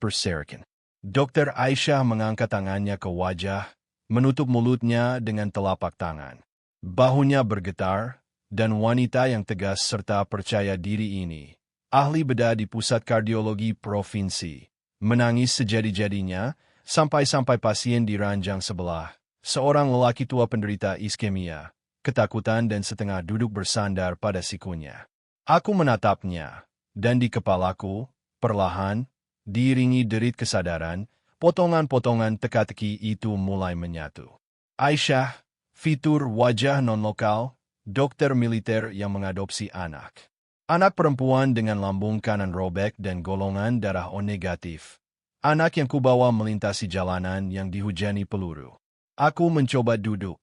berserakan. Dokter Aisyah mengangkat tangannya ke wajah, menutup mulutnya dengan telapak tangan. Bahunya bergetar, dan wanita yang tegas serta percaya diri ini, ahli bedah di Pusat Kardiologi Provinsi, menangis sejadi-jadinya sampai-sampai pasien di ranjang sebelah, seorang lelaki tua penderita iskemia, ketakutan dan setengah duduk bersandar pada sikunya. Aku menatapnya, dan di kepalaku, perlahan, diiringi derit kesadaran, potongan-potongan teka-teki itu mulai menyatu. Aisyah, fitur wajah non-lokal, dokter militer yang mengadopsi anak. Anak perempuan dengan lambung kanan robek dan golongan darah O negatif. Anak yang kubawa melintasi jalanan yang dihujani peluru. Aku mencoba duduk.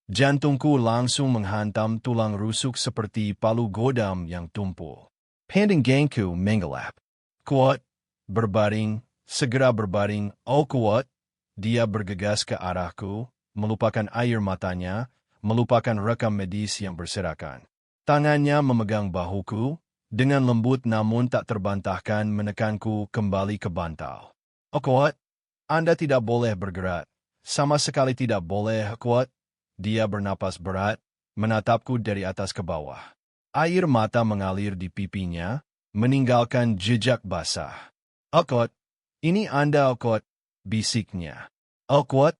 Jantungku langsung menghantam tulang rusuk seperti palu godam yang tumpul. Pandanganku menggelap. Kuat, berbaring, segera berbaring, oh kuat. Dia bergegas ke arahku, melupakan air matanya, melupakan rekam medis yang berserakan. Tangannya memegang bahuku, dengan lembut namun tak terbantahkan menekanku kembali ke bantal. Oh kuat, Anda tidak boleh bergerak. Sama sekali tidak boleh kuat. Dia bernapas berat, menatapku dari atas ke bawah. Air mata mengalir di pipinya, meninggalkan jejak basah. Okot, ini Anda Okot, bisiknya. Okot,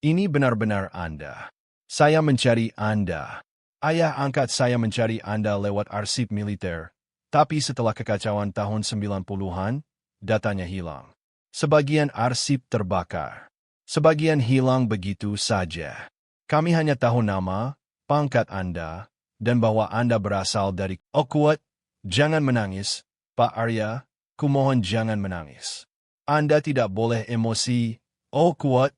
ini benar-benar Anda. Saya mencari Anda. Ayah angkat saya mencari Anda lewat arsip militer. Tapi setelah kekacauan tahun 90-an, datanya hilang. Sebagian arsip terbakar. Sebagian hilang begitu saja. Kami hanya tahu nama, pangkat Anda, dan bahwa Anda berasal dari Oakwood. Jangan menangis, Pak Arya. Kumohon jangan menangis. Anda tidak boleh emosi. Oakwood.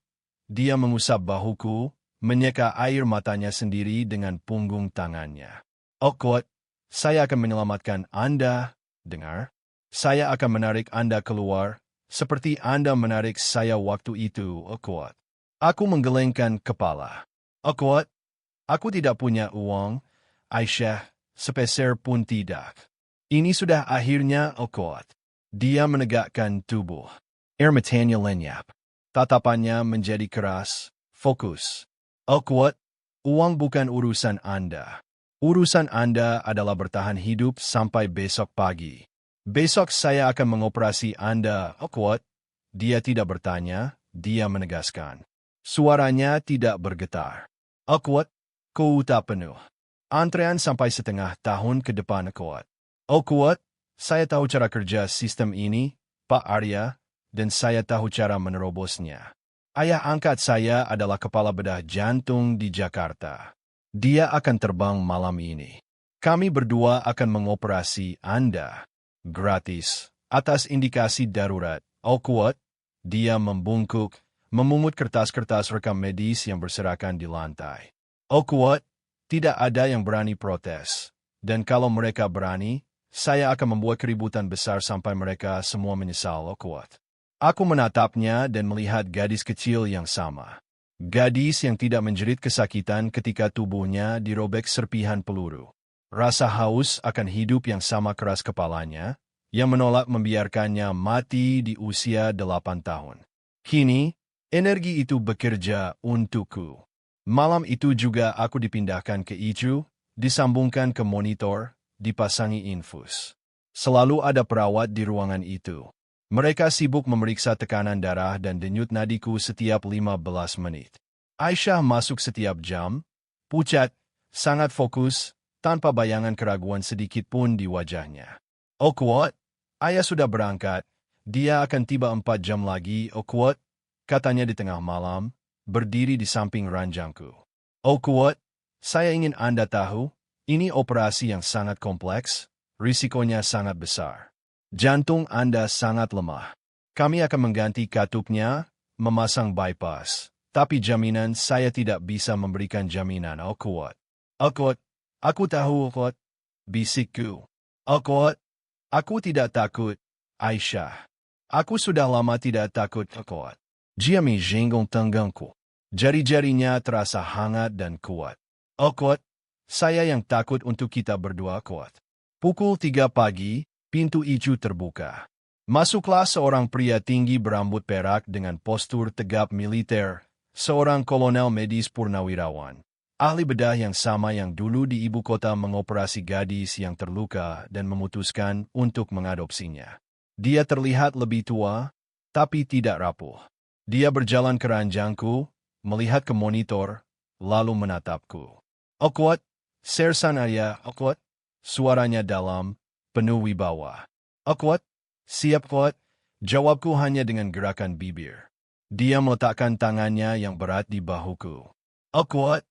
Dia mengusap bahuku, menyeka air matanya sendiri dengan punggung tangannya. Oakwood. Saya akan menyelamatkan Anda, dengar? Saya akan menarik Anda keluar, seperti Anda menarik saya waktu itu, Oakwood. Aku menggelengkan kepala. Oakwood, aku tidak punya uang, Aisyah, sepeser pun tidak. Ini sudah akhirnya, Oakwood. Dia menegakkan tubuh. Air matanya lenyap. Tatapannya menjadi keras, fokus. Oakwood, uang bukan urusan Anda. Urusan Anda adalah bertahan hidup sampai besok pagi. Besok saya akan mengoperasi Anda, Oakwood. Dia tidak bertanya, dia menegaskan. Suaranya tidak bergetar. Oakwood, kuota penuh. Antrean sampai setengah tahun ke depan, Oakwood. Oakwood, saya tahu cara kerja sistem ini, Pak Arya, dan saya tahu cara menerobosnya. Ayah angkat saya adalah kepala bedah jantung di Jakarta. Dia akan terbang malam ini. Kami berdua akan mengoperasi Anda. Gratis. Atas indikasi darurat. Oakwood. Dia membungkuk, memungut kertas-kertas rekam medis yang berserakan di lantai. Oakwood. Tidak ada yang berani protes. Dan kalau mereka berani, saya akan membuat keributan besar sampai mereka semua menyesal, Oakwood. Aku menatapnya dan melihat gadis kecil yang sama. Gadis yang tidak menjerit kesakitan ketika tubuhnya dirobek serpihan peluru. Rasa haus akan hidup yang sama keras kepalanya, yang menolak membiarkannya mati di usia 8 tahun. Kini, energi itu bekerja untukku. Malam itu juga aku dipindahkan ke ICU, disambungkan ke monitor, dipasangi infus. Selalu ada perawat di ruangan itu. Mereka sibuk memeriksa tekanan darah dan denyut nadiku setiap 15 menit. Aisyah masuk setiap jam, pucat, sangat fokus, tanpa bayangan keraguan sedikit pun di wajahnya. Oakwood, ayah sudah berangkat, dia akan tiba 4 jam lagi, Oakwood, katanya di tengah malam, berdiri di samping ranjangku. Oakwood, saya ingin Anda tahu, ini operasi yang sangat kompleks, risikonya sangat besar. Jantung Anda sangat lemah. Kami akan mengganti katupnya, memasang bypass. Tapi jaminan saya tidak bisa memberikan jaminan, Oakwood. Oakwood, aku tahu, Oakwood. Bisikku. Oakwood, aku tidak takut, Aisyah. Aku sudah lama tidak takut, Oakwood. Dia menjenggong tenggangku. Jari-jarinya terasa hangat dan kuat. Oakwood, saya yang takut untuk kita berdua, Oakwood. Pukul 3 pagi, pintu ICU terbuka. Masuklah seorang pria tinggi berambut perak dengan postur tegap militer, seorang kolonel medis purnawirawan. Ahli bedah yang sama yang dulu di ibu kota mengoperasi gadis yang terluka dan memutuskan untuk mengadopsinya. Dia terlihat lebih tua, tapi tidak rapuh. Dia berjalan ke ranjangku, melihat ke monitor, lalu menatapku. Oakwood, Sersan Arya, Oakwood. Suaranya dalam, penuh wibawa. Oakwood, siap, Oakwood. Jawabku hanya dengan gerakan bibir. Dia meletakkan tangannya yang berat di bahuku. Oakwood,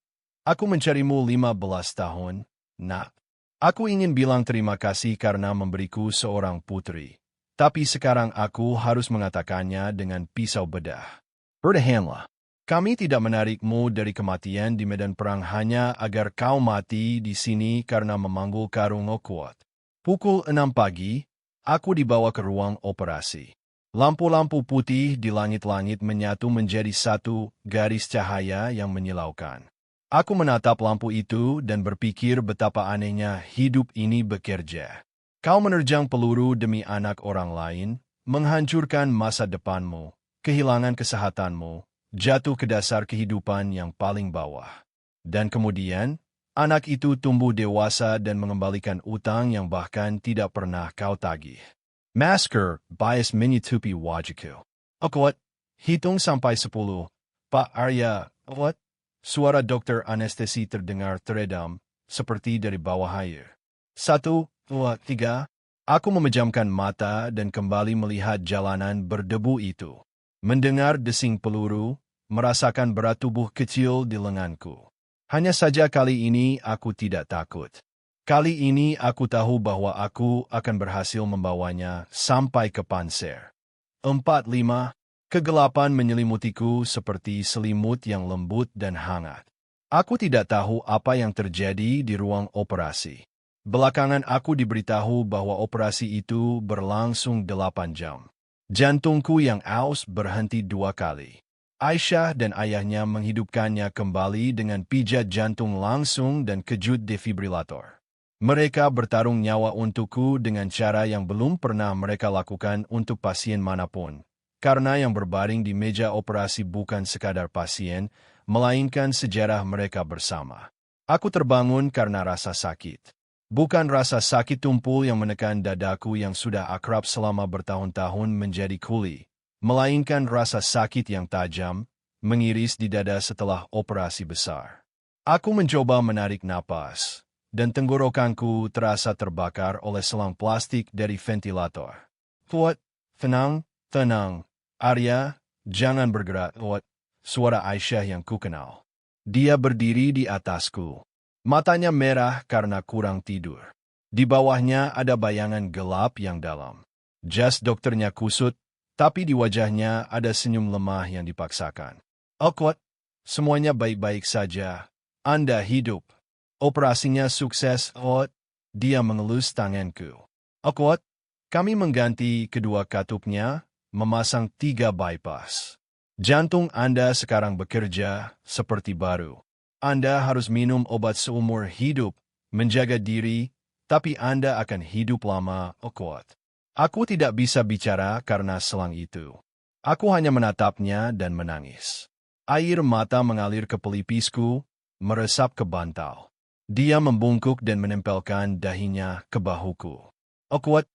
aku mencarimu 15 tahun, nak. Aku ingin bilang terima kasih karena memberiku seorang putri. Tapi sekarang aku harus mengatakannya dengan pisau bedah. Bertahanlah. Kami tidak menarikmu dari kematian di medan perang hanya agar kau mati di sini karena memanggul karung, Oakwood. Pukul 6 pagi, aku dibawa ke ruang operasi. Lampu-lampu putih di langit-langit menyatu menjadi satu garis cahaya yang menyilaukan. Aku menatap lampu itu dan berpikir betapa anehnya hidup ini bekerja. Kau menerjang peluru demi anak orang lain, menghancurkan masa depanmu, kehilangan kesehatanmu, jatuh ke dasar kehidupan yang paling bawah. Dan kemudian, anak itu tumbuh dewasa dan mengembalikan utang yang bahkan tidak pernah kau tagih. Masker, bias menutupi wajahku. Oakwood, hitung sampai 10. Pak Arya, Oakwood. Suara dokter anestesi terdengar teredam, seperti dari bawah air. 1, 2, 3. Aku memejamkan mata dan kembali melihat jalanan berdebu itu. Mendengar desing peluru, merasakan berat tubuh kecil di lenganku. Hanya saja kali ini aku tidak takut. Kali ini aku tahu bahwa aku akan berhasil membawanya sampai ke Panser. 45. Kegelapan menyelimutiku seperti selimut yang lembut dan hangat. Aku tidak tahu apa yang terjadi di ruang operasi. Belakangan aku diberitahu bahwa operasi itu berlangsung 8 jam. Jantungku yang aus berhenti 2 kali. Aisyah dan ayahnya menghidupkannya kembali dengan pijat jantung langsung dan kejut defibrilator. Mereka bertarung nyawa untukku dengan cara yang belum pernah mereka lakukan untuk pasien manapun. Karena yang berbaring di meja operasi bukan sekadar pasien, melainkan sejarah mereka bersama. Aku terbangun karena rasa sakit. Bukan rasa sakit tumpul yang menekan dadaku yang sudah akrab selama bertahun-tahun menjadi kuli, melainkan rasa sakit yang tajam, mengiris di dada setelah operasi besar. Aku mencoba menarik napas, dan tenggorokanku terasa terbakar oleh selang plastik dari ventilator. Kuat, tenang, tenang, Arya, jangan bergerak, kuat, suara Aisyah yang kukenal. Dia berdiri di atasku. Matanya merah karena kurang tidur. Di bawahnya ada bayangan gelap yang dalam. Jas dokternya kusut, tapi di wajahnya ada senyum lemah yang dipaksakan. Kuat, semuanya baik-baik saja. Anda hidup. Operasinya sukses, Kuat. Dia mengelus tanganku. Kuat, kami mengganti kedua katupnya, memasang 3 bypass. Jantung Anda sekarang bekerja seperti baru. Anda harus minum obat seumur hidup, menjaga diri, tapi Anda akan hidup lama, Kuat. Aku tidak bisa bicara karena selang itu. Aku hanya menatapnya dan menangis. Air mata mengalir ke pelipisku, meresap ke bantal. Dia membungkuk dan menempelkan dahinya ke bahuku. Kuat,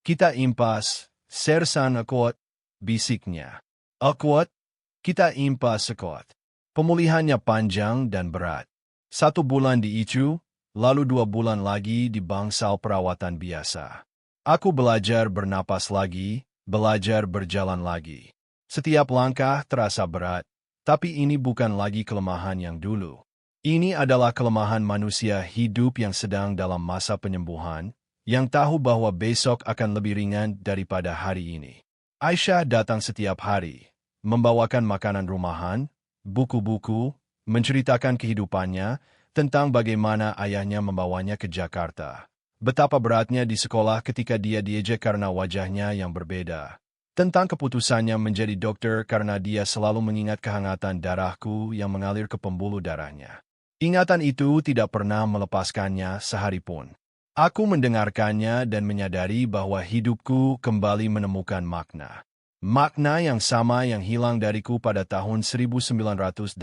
kita impas, Sersan Kuat, bisiknya. Kuat, kita impas Kuat. Pemulihannya panjang dan berat. 1 bulan di ICU, lalu 2 bulan lagi di bangsal perawatan biasa. Aku belajar bernapas lagi, belajar berjalan lagi. Setiap langkah terasa berat, tapi ini bukan lagi kelemahan yang dulu. Ini adalah kelemahan manusia hidup yang sedang dalam masa penyembuhan, yang tahu bahwa besok akan lebih ringan daripada hari ini. Aisyah datang setiap hari, membawakan makanan rumahan, buku-buku, menceritakan kehidupannya, tentang bagaimana ayahnya membawanya ke Jakarta. Betapa beratnya di sekolah ketika dia diejek karena wajahnya yang berbeda. Tentang keputusannya menjadi dokter karena dia selalu mengingat kehangatan darahku yang mengalir ke pembuluh darahnya. Ingatan itu tidak pernah melepaskannya sehari pun. Aku mendengarkannya dan menyadari bahwa hidupku kembali menemukan makna. Makna yang sama yang hilang dariku pada tahun 1986.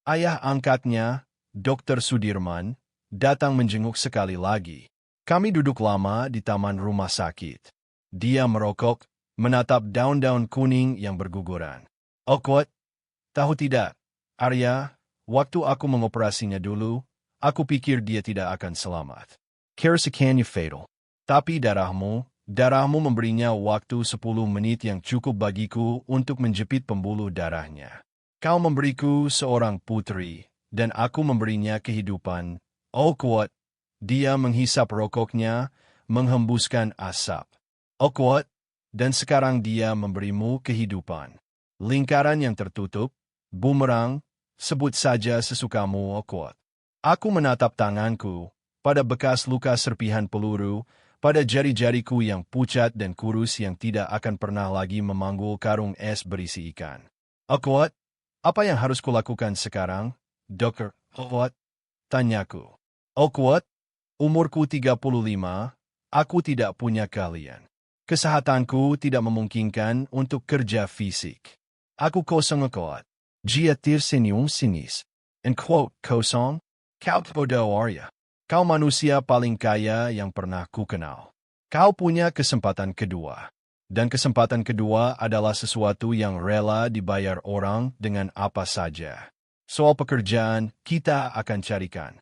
Ayah angkatnya, Dr. Sudirman, datang menjenguk sekali lagi. Kami duduk lama di taman rumah sakit. Dia merokok, menatap daun-daun kuning yang berguguran. Kuat, tahu tidak, Arya, waktu aku mengoperasinya dulu, aku pikir dia tidak akan selamat. Kerusakannya fatal. Tapi darahmu memberinya waktu 10 menit yang cukup bagiku untuk menjepit pembuluh darahnya. Kau memberiku seorang putri, dan aku memberinya kehidupan. Kuat, dia menghisap rokoknya, menghembuskan asap. Kuat, dan sekarang dia memberimu kehidupan. Lingkaran yang tertutup, bumerang, sebut saja sesukamu, Kuat. Aku menatap tanganku, pada bekas luka serpihan peluru, pada jari-jariku yang pucat dan kurus yang tidak akan pernah lagi memanggul karung es berisi ikan. Kuat, apa yang harus kulakukan sekarang, dokter? Kuat, tanyaku. Kuat, umurku 35, aku tidak punya keahlian. Kesehatanku tidak memungkinkan untuk kerja fisik. Aku kosong, Kuat. Jia tersenyum sinis. Kosong? Kau bodoh, Arya. Kau manusia paling kaya yang pernah kukenal. Kau punya kesempatan kedua. Dan kesempatan kedua adalah sesuatu yang rela dibayar orang dengan apa saja. Soal pekerjaan, kita akan carikan.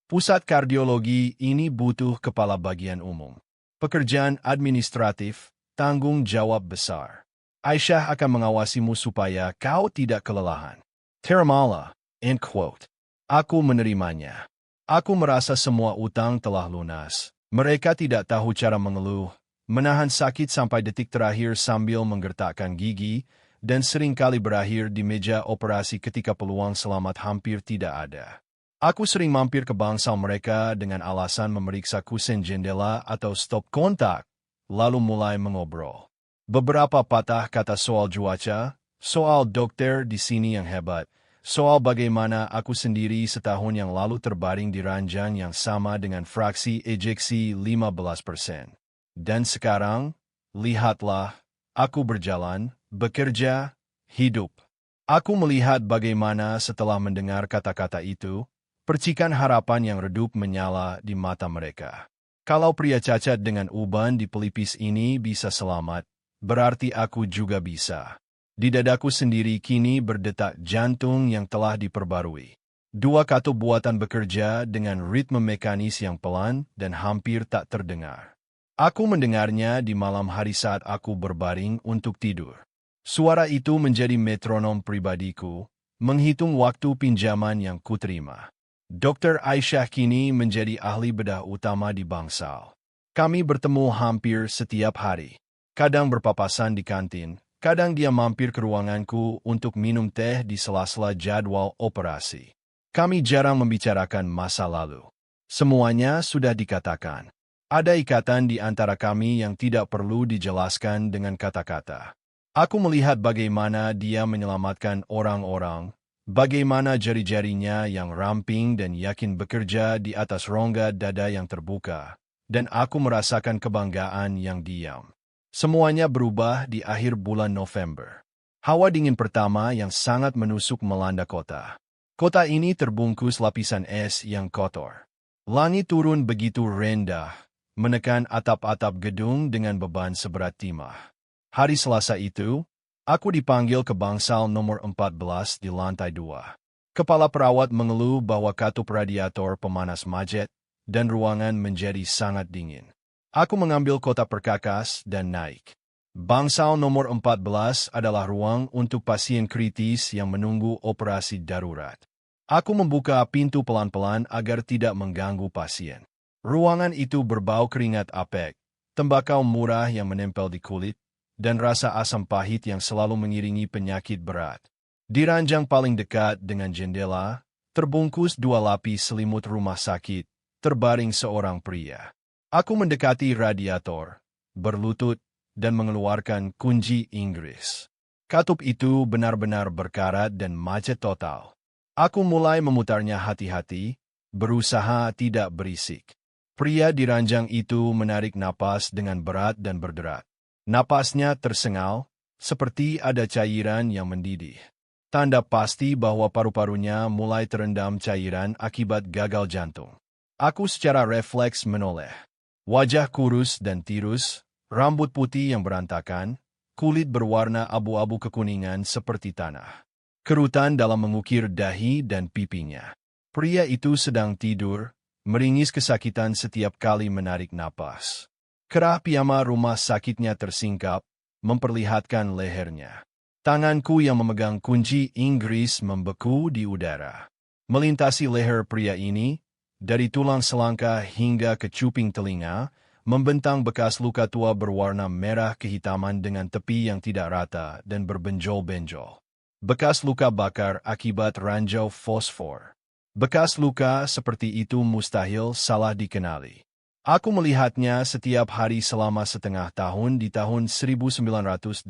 Pusat kardiologi ini butuh kepala bagian umum. Pekerjaan administratif, tanggung jawab besar. Aisyah akan mengawasimu supaya kau tidak kelelahan. Terimalah, end quote. Aku menerimanya. Aku merasa semua utang telah lunas. Mereka tidak tahu cara mengeluh, menahan sakit sampai detik terakhir sambil menggertakkan gigi, dan seringkali berakhir di meja operasi ketika peluang selamat hampir tidak ada. Aku sering mampir ke bangsal mereka dengan alasan memeriksa kusen jendela atau stop kontak, lalu mulai mengobrol. Beberapa patah kata soal cuaca, soal dokter di sini yang hebat, soal bagaimana aku sendiri setahun yang lalu terbaring di ranjang yang sama dengan fraksi ejeksi 15%. Dan sekarang, lihatlah, aku berjalan, bekerja, hidup. Aku melihat bagaimana setelah mendengar kata-kata itu, percikan harapan yang redup menyala di mata mereka. Kalau pria cacat dengan uban di pelipis ini bisa selamat, berarti aku juga bisa. Di dadaku sendiri kini berdetak jantung yang telah diperbarui. Dua katup buatan bekerja dengan ritme mekanis yang pelan dan hampir tak terdengar. Aku mendengarnya di malam hari saat aku berbaring untuk tidur. Suara itu menjadi metronom pribadiku, menghitung waktu pinjaman yang kuterima. Dr. Aisyah kini menjadi ahli bedah utama di bangsal. Kami bertemu hampir setiap hari. Kadang berpapasan di kantin, kadang dia mampir ke ruanganku untuk minum teh di sela-sela jadwal operasi. Kami jarang membicarakan masa lalu. Semuanya sudah dikatakan. Ada ikatan di antara kami yang tidak perlu dijelaskan dengan kata-kata. Aku melihat bagaimana dia menyelamatkan orang-orang, bagaimana jari-jarinya yang ramping dan yakin bekerja di atas rongga dada yang terbuka, dan aku merasakan kebanggaan yang diam. Semuanya berubah di akhir bulan November. Hawa dingin pertama yang sangat menusuk melanda kota. Kota ini terbungkus lapisan es yang kotor. Langit turun begitu rendah, menekan atap-atap gedung dengan beban seberat timah. Hari Selasa itu, aku dipanggil ke bangsal nomor 14 di lantai 2. Kepala perawat mengeluh bahwa katup radiator pemanas macet, dan ruangan menjadi sangat dingin. Aku mengambil kotak perkakas dan naik. Bangsal nomor 14 adalah ruang untuk pasien kritis yang menunggu operasi darurat. Aku membuka pintu pelan-pelan agar tidak mengganggu pasien. Ruangan itu berbau keringat apek, tembakau murah yang menempel di kulit, dan rasa asam pahit yang selalu mengiringi penyakit berat. Di ranjang paling dekat dengan jendela, terbungkus 2 lapis selimut rumah sakit, terbaring seorang pria. Aku mendekati radiator, berlutut, dan mengeluarkan kunci Inggris. Katup itu benar-benar berkarat dan macet total. Aku mulai memutarnya hati-hati, berusaha tidak berisik. Pria di ranjang itu menarik napas dengan berat dan berderak. Napasnya tersengal, seperti ada cairan yang mendidih. Tanda pasti bahwa paru-parunya mulai terendam cairan akibat gagal jantung. Aku secara refleks menoleh. Wajah kurus dan tirus, rambut putih yang berantakan, kulit berwarna abu-abu kekuningan seperti tanah. Kerutan dalam mengukir dahi dan pipinya. Pria itu sedang tidur, meringis kesakitan setiap kali menarik napas. Kerah piyama rumah sakitnya tersingkap, memperlihatkan lehernya. Tanganku yang memegang kunci Inggris membeku di udara. Melintasi leher pria ini, dari tulang selangkah hingga ke cuping telinga, membentang bekas luka tua berwarna merah kehitaman dengan tepi yang tidak rata dan berbenjol-benjol. Bekas luka bakar akibat ranjau fosfor. Bekas luka seperti itu mustahil salah dikenali. Aku melihatnya setiap hari selama setengah tahun di tahun 1986.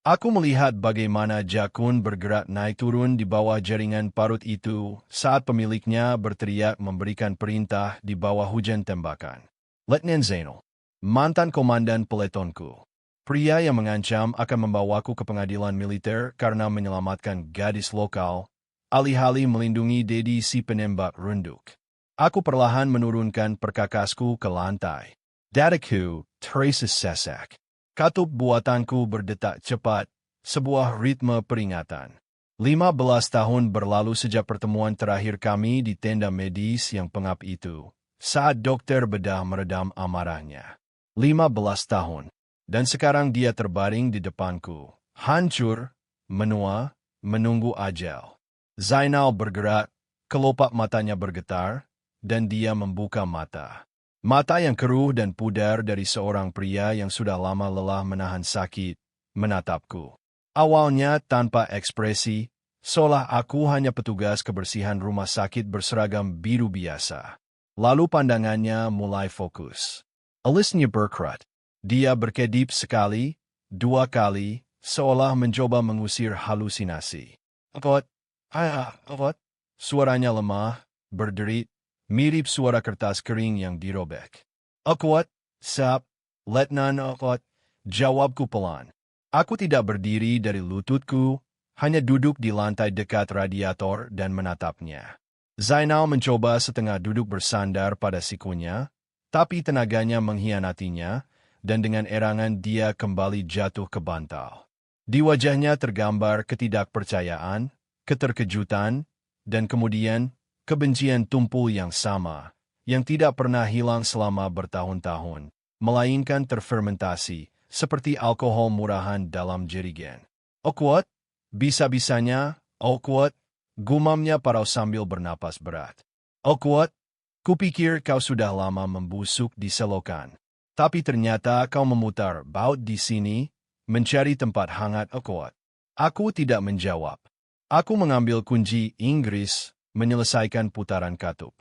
Aku melihat bagaimana jakun bergerak naik turun di bawah jaringan parut itu saat pemiliknya berteriak memberikan perintah di bawah hujan tembakan. Letnan Zainal, mantan komandan peletonku. Pria yang mengancam akan membawaku ke pengadilan militer karena menyelamatkan gadis lokal, alih-alih melindungi Dedi si penembak runduk. Aku perlahan menurunkan perkakasku ke lantai. Dadaku terasa sesak. Katup buatanku berdetak cepat, sebuah ritme peringatan. 15 tahun berlalu sejak pertemuan terakhir kami di tenda medis yang pengap itu. Saat dokter bedah meredam amarahnya. 15 tahun. Dan sekarang dia terbaring di depanku. Hancur, menua, menunggu ajal. Zainal bergerak, kelopak matanya bergetar, dan dia membuka mata. Mata yang keruh dan pudar dari seorang pria yang sudah lama lelah menahan sakit, menatapku. Awalnya tanpa ekspresi, seolah aku hanya petugas kebersihan rumah sakit berseragam biru biasa. Lalu pandangannya mulai fokus. Alisnya berkerat. Dia berkedip sekali, 2 kali, seolah mencoba mengusir halusinasi. Akot, akot. Suaranya lemah, berderit, mirip suara kertas kering yang dirobek. Akot, sap, Letnan akot, jawabku pelan. Aku tidak berdiri dari lututku, hanya duduk di lantai dekat radiator dan menatapnya. Zainal mencoba setengah duduk bersandar pada sikunya, tapi tenaganya mengkhianatinya, dan dengan erangan dia kembali jatuh ke bantal. Di wajahnya tergambar ketidakpercayaan, keterkejutan, dan kemudian kebencian tumpul yang sama, yang tidak pernah hilang selama bertahun-tahun, melainkan terfermentasi, seperti alkohol murahan dalam jerigen. Awkward, bisa-bisanya, awkward, gumamnya Parau sambil bernapas berat. Awkward, kupikir kau sudah lama membusuk di selokan. Tapi ternyata kau memutar baut di sini, mencari tempat hangat. Awkward. Aku tidak menjawab. Aku mengambil kunci Inggris, menyelesaikan putaran katup.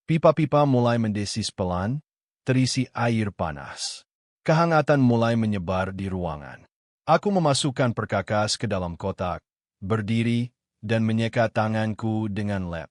Pipa-pipa mulai mendesis pelan, terisi air panas. Kehangatan mulai menyebar di ruangan. Aku memasukkan perkakas ke dalam kotak, berdiri, dan menyeka tanganku dengan lep.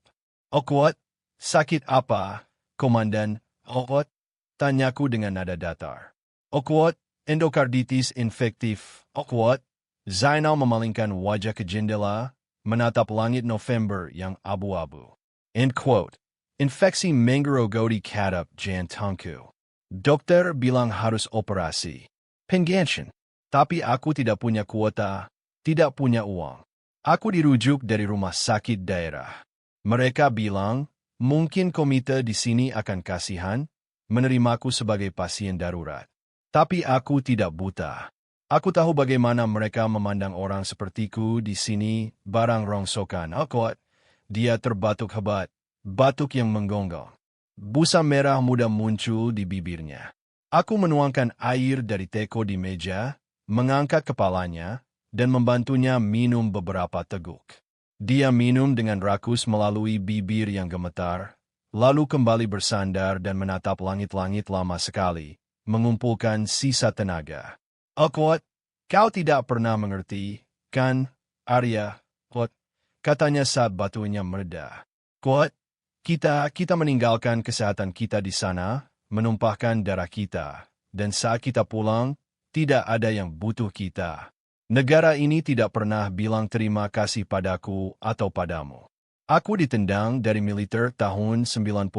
Awkward, sakit apa, Komandan? Awkward, tanyaku dengan nada datar. Awkward, endokarditis infektif. Awkward, Zainal memalingkan wajah ke jendela, menatap langit November yang abu-abu. End quote. Infeksi menggerogoti kadap jantungku. Dokter bilang harus operasi. Penggantian. Tapi aku tidak punya kuota, tidak punya uang. Aku dirujuk dari rumah sakit daerah. Mereka bilang, mungkin komite di sini akan kasihan, menerimaku sebagai pasien darurat. Tapi aku tidak buta. Aku tahu bagaimana mereka memandang orang sepertiku di sini, barang rongsokan. Awkward. Dia terbatuk hebat, batuk yang menggonggong. Busa merah muda muncul di bibirnya. Aku menuangkan air dari teko di meja, mengangkat kepalanya, dan membantunya minum beberapa teguk. Dia minum dengan rakus melalui bibir yang gemetar, lalu kembali bersandar dan menatap langit-langit lama sekali, mengumpulkan sisa tenaga. Awkward, kau tidak pernah mengerti, kan, Arya? Awkward, katanya saat batunya mereda. Awkward, kita meninggalkan kesehatan kita di sana, menumpahkan darah kita, dan saat kita pulang, tidak ada yang butuh kita. Negara ini tidak pernah bilang terima kasih padaku atau padamu. Aku ditendang dari militer tahun 92.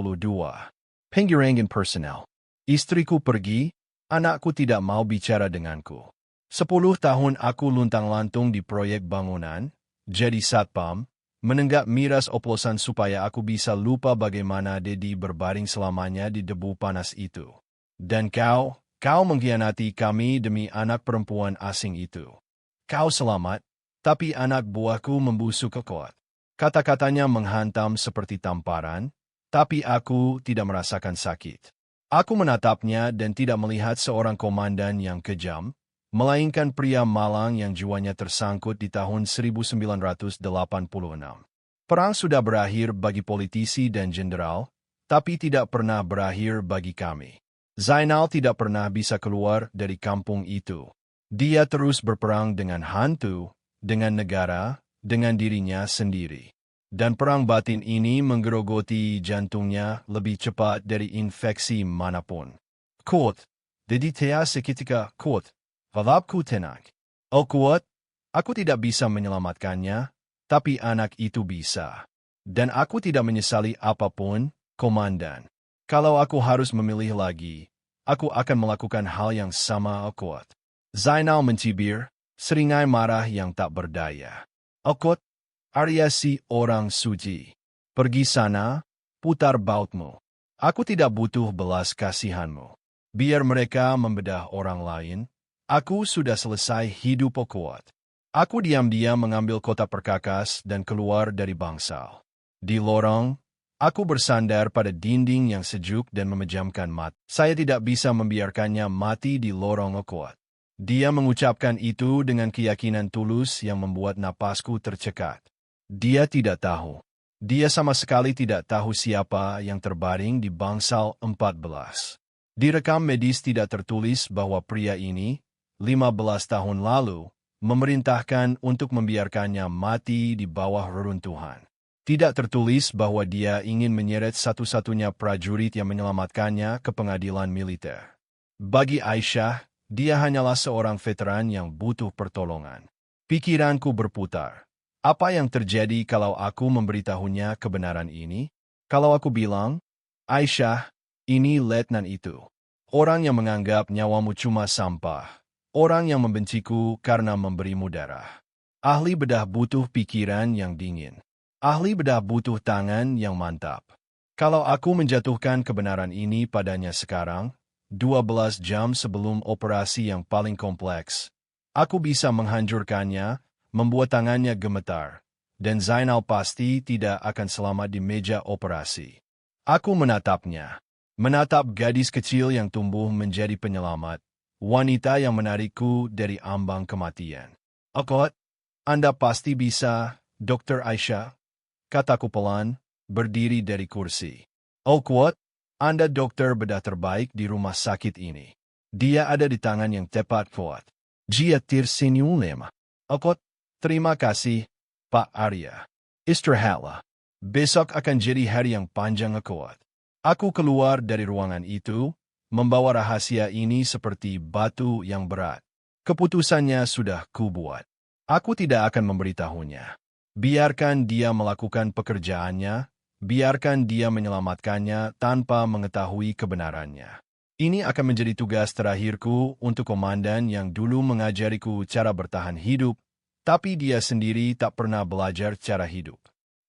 Penggirangan personel. Istriku pergi, anakku tidak mau bicara denganku. 10 tahun aku luntang-lantung di proyek bangunan, jadi satpam, menenggak miras oplosan supaya aku bisa lupa bagaimana Dedi berbaring selamanya di debu panas itu. Dan kau mengkhianati kami demi anak perempuan asing itu. Kau selamat, tapi anak buahku membusuk kuat. Kata-katanya menghantam seperti tamparan, tapi aku tidak merasakan sakit. Aku menatapnya dan tidak melihat seorang komandan yang kejam, melainkan pria malang yang jiwanya tersangkut di tahun 1986. Perang sudah berakhir bagi politisi dan jenderal, tapi tidak pernah berakhir bagi kami. Zainal tidak pernah bisa keluar dari kampung itu. Dia terus berperang dengan hantu, dengan negara, dengan dirinya sendiri. Dan perang batin ini menggerogoti jantungnya lebih cepat dari infeksi manapun. Kuat, deditea seketika kuat. Valapku tenang. Oh kuat, aku tidak bisa menyelamatkannya, tapi anak itu bisa. Dan aku tidak menyesali apapun, Komandan. Kalau aku harus memilih lagi, aku akan melakukan hal yang sama. Kuat. Zainal mencibir, seringai marah yang tak berdaya. Kuat, Arya si orang suci. Pergi sana, putar bautmu. Aku tidak butuh belas kasihanmu. Biar mereka membedah orang lain. Aku sudah selesai hidup kuat. Aku diam-diam mengambil kotak perkakas dan keluar dari bangsal. Di lorong, aku bersandar pada dinding yang sejuk dan memejamkan mata. Saya tidak bisa membiarkannya mati di lorong kuat. Dia mengucapkan itu dengan keyakinan tulus yang membuat napasku tercekat. Dia tidak tahu. Dia sama sekali tidak tahu siapa yang terbaring di bangsal 14. Di rekam medis tidak tertulis bahwa pria ini, 15 tahun lalu, memerintahkan untuk membiarkannya mati di bawah reruntuhan. Tidak tertulis bahwa dia ingin menyeret satu-satunya prajurit yang menyelamatkannya ke pengadilan militer. Bagi Aisyah, dia hanyalah seorang veteran yang butuh pertolongan. Pikiranku berputar. Apa yang terjadi kalau aku memberitahunya kebenaran ini? Kalau aku bilang, Aisyah, ini letnan itu. Orang yang menganggap nyawamu cuma sampah. Orang yang membenciku karena memberimu darah. Ahli bedah butuh pikiran yang dingin. Ahli bedah butuh tangan yang mantap. Kalau aku menjatuhkan kebenaran ini padanya sekarang, 12 jam sebelum operasi yang paling kompleks, aku bisa menghancurkannya, membuat tangannya gemetar, dan Zainal pasti tidak akan selamat di meja operasi. Aku menatapnya. Menatap gadis kecil yang tumbuh menjadi penyelamat, wanita yang menarikku dari ambang kematian. Akot, Anda pasti bisa, Dr. Aisyah, kataku pelan, berdiri dari kursi. Kuat, Anda dokter bedah terbaik di rumah sakit ini. Dia ada di tangan yang tepat kuat. Dia tersenyum. Akot, terima kasih, Pak Arya. Istirahatlah. Besok akan jadi hari yang panjang kuat. Aku keluar dari ruangan itu, membawa rahasia ini seperti batu yang berat. Keputusannya sudah kubuat. Aku tidak akan memberitahunya. Biarkan dia melakukan pekerjaannya, biarkan dia menyelamatkannya tanpa mengetahui kebenarannya. Ini akan menjadi tugas terakhirku untuk komandan yang dulu mengajariku cara bertahan hidup, tapi dia sendiri tak pernah belajar cara hidup.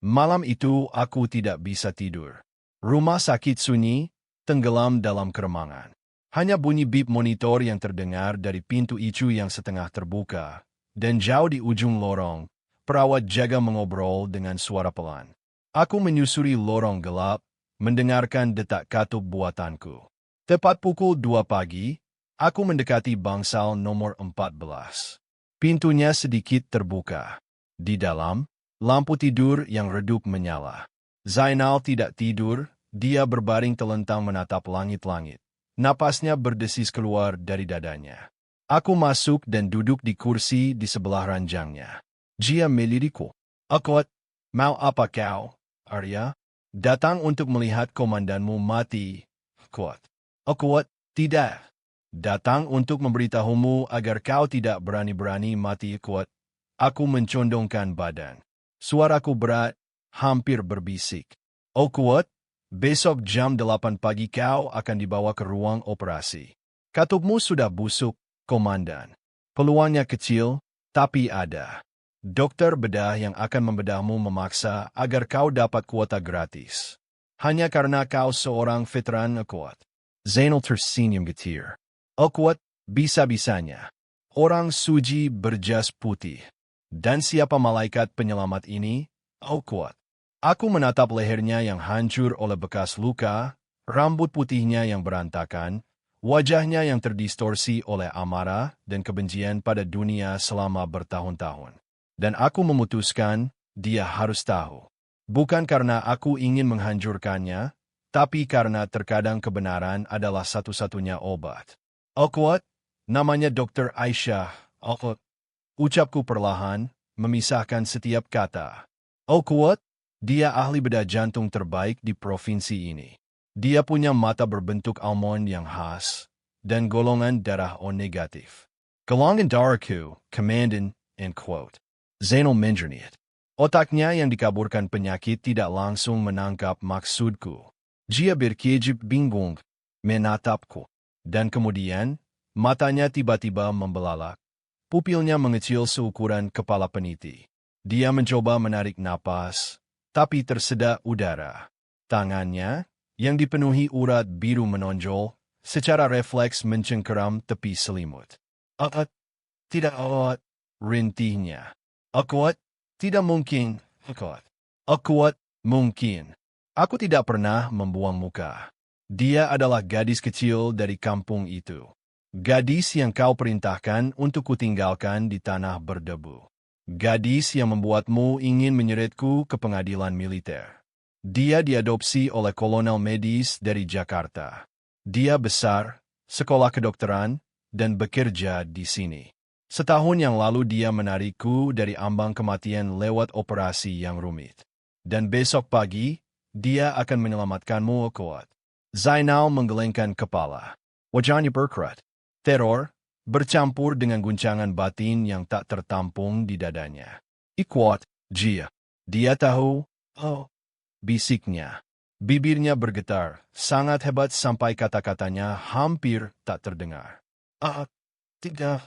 Malam itu aku tidak bisa tidur. Rumah sakit sunyi, tenggelam dalam keremangan. Hanya bunyi bip monitor yang terdengar dari pintu icu yang setengah terbuka, dan jauh di ujung lorong, perawat jaga mengobrol dengan suara pelan. Aku menyusuri lorong gelap, mendengarkan detak katup buatanku. Tepat pukul 2 pagi, aku mendekati bangsal nomor 14. Pintunya sedikit terbuka. Di dalam, lampu tidur yang redup menyala. Zainal tidak tidur, dia berbaring telentang menatap langit-langit. Napasnya berdesis keluar dari dadanya. Aku masuk dan duduk di kursi di sebelah ranjangnya. Dia melirikku. Akot, mau apa kau, Arya? Datang untuk melihat komandanmu mati. Kuat. Akot, tidak. Datang untuk memberitahumu agar kau tidak berani-berani mati. Kuat. Aku mencondongkan badan. Suaraku berat, hampir berbisik. Kuat, besok jam 8 pagi kau akan dibawa ke ruang operasi. Katupmu sudah busuk, komandan. Peluangnya kecil, tapi ada. Dokter bedah yang akan membedahmu memaksa agar kau dapat kuota gratis. Hanya karena kau seorang veteran kuat. Zainal tersenyum getir. Kuat, bisa-bisanya. Orang suci berjas putih. Dan siapa malaikat penyelamat ini? Kuat. Aku menatap lehernya yang hancur oleh bekas luka, rambut putihnya yang berantakan, wajahnya yang terdistorsi oleh amarah dan kebencian pada dunia selama bertahun-tahun. Dan aku memutuskan, dia harus tahu. Bukan karena aku ingin menghancurkannya, tapi karena terkadang kebenaran adalah satu-satunya obat. Kuat, namanya Dr. Aisyah. Kuat. Ucapku perlahan, memisahkan setiap kata. Kuat, dia ahli bedah jantung terbaik di provinsi ini. Dia punya mata berbentuk almond yang khas, dan golongan darah O negatif. Golongan darahku, Komandan, end quote. Zainal menjernit. Otaknya yang dikaburkan penyakit tidak langsung menangkap maksudku. Dia berkejip bingung, menatapku. Dan kemudian, matanya tiba-tiba membelalak. Pupilnya mengecil seukuran kepala peniti. Dia mencoba menarik napas, tapi tersedak udara. Tangannya, yang dipenuhi urat biru menonjol, secara refleks mencengkeram tepi selimut. Tidak kuat, rintihnya. Kuat? Tidak mungkin. Kuat? Mungkin. Aku tidak pernah membuang muka. Dia adalah gadis kecil dari kampung itu. Gadis yang kau perintahkan untuk kutinggalkan di tanah berdebu. Gadis yang membuatmu ingin menyeretku ke pengadilan militer. Dia diadopsi oleh kolonel medis dari Jakarta. Dia besar, sekolah kedokteran, dan bekerja di sini. Setahun yang lalu dia menarikku dari ambang kematian lewat operasi yang rumit. Dan besok pagi, dia akan menyelamatkanmu, kuat. Zainal menggelengkan kepala. Wajahnya berkerat. Teror, bercampur dengan guncangan batin yang tak tertampung di dadanya. Kuat, Jia. Dia tahu, bisiknya. Bibirnya bergetar, sangat hebat sampai kata-katanya hampir tak terdengar. Tidak.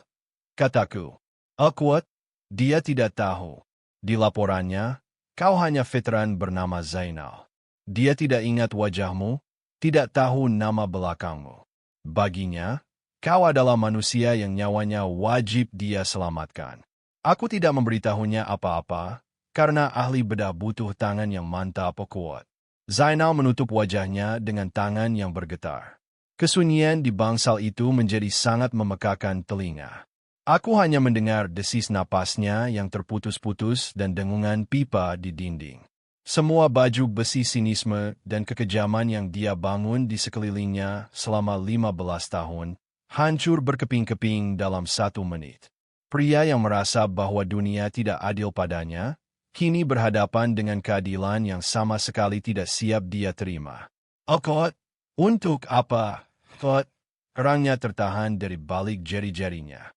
Kataku. Kuat, dia tidak tahu. Di laporannya, kau hanya veteran bernama Zainal. Dia tidak ingat wajahmu, tidak tahu nama belakangmu. Baginya, kau adalah manusia yang nyawanya wajib dia selamatkan. Aku tidak memberitahunya apa-apa, karena ahli bedah butuh tangan yang mantap kuat. Zainal menutup wajahnya dengan tangan yang bergetar. Kesunyian di bangsal itu menjadi sangat memekakan telinga. Aku hanya mendengar desis napasnya yang terputus-putus dan dengungan pipa di dinding. Semua baju besi sinisme dan kekejaman yang dia bangun di sekelilingnya selama 15 tahun, hancur berkeping-keping dalam 1 menit. Pria yang merasa bahwa dunia tidak adil padanya, kini berhadapan dengan keadilan yang sama sekali tidak siap dia terima. Kuat, untuk apa? Kuat, kerangnya tertahan dari balik jari-jarinya.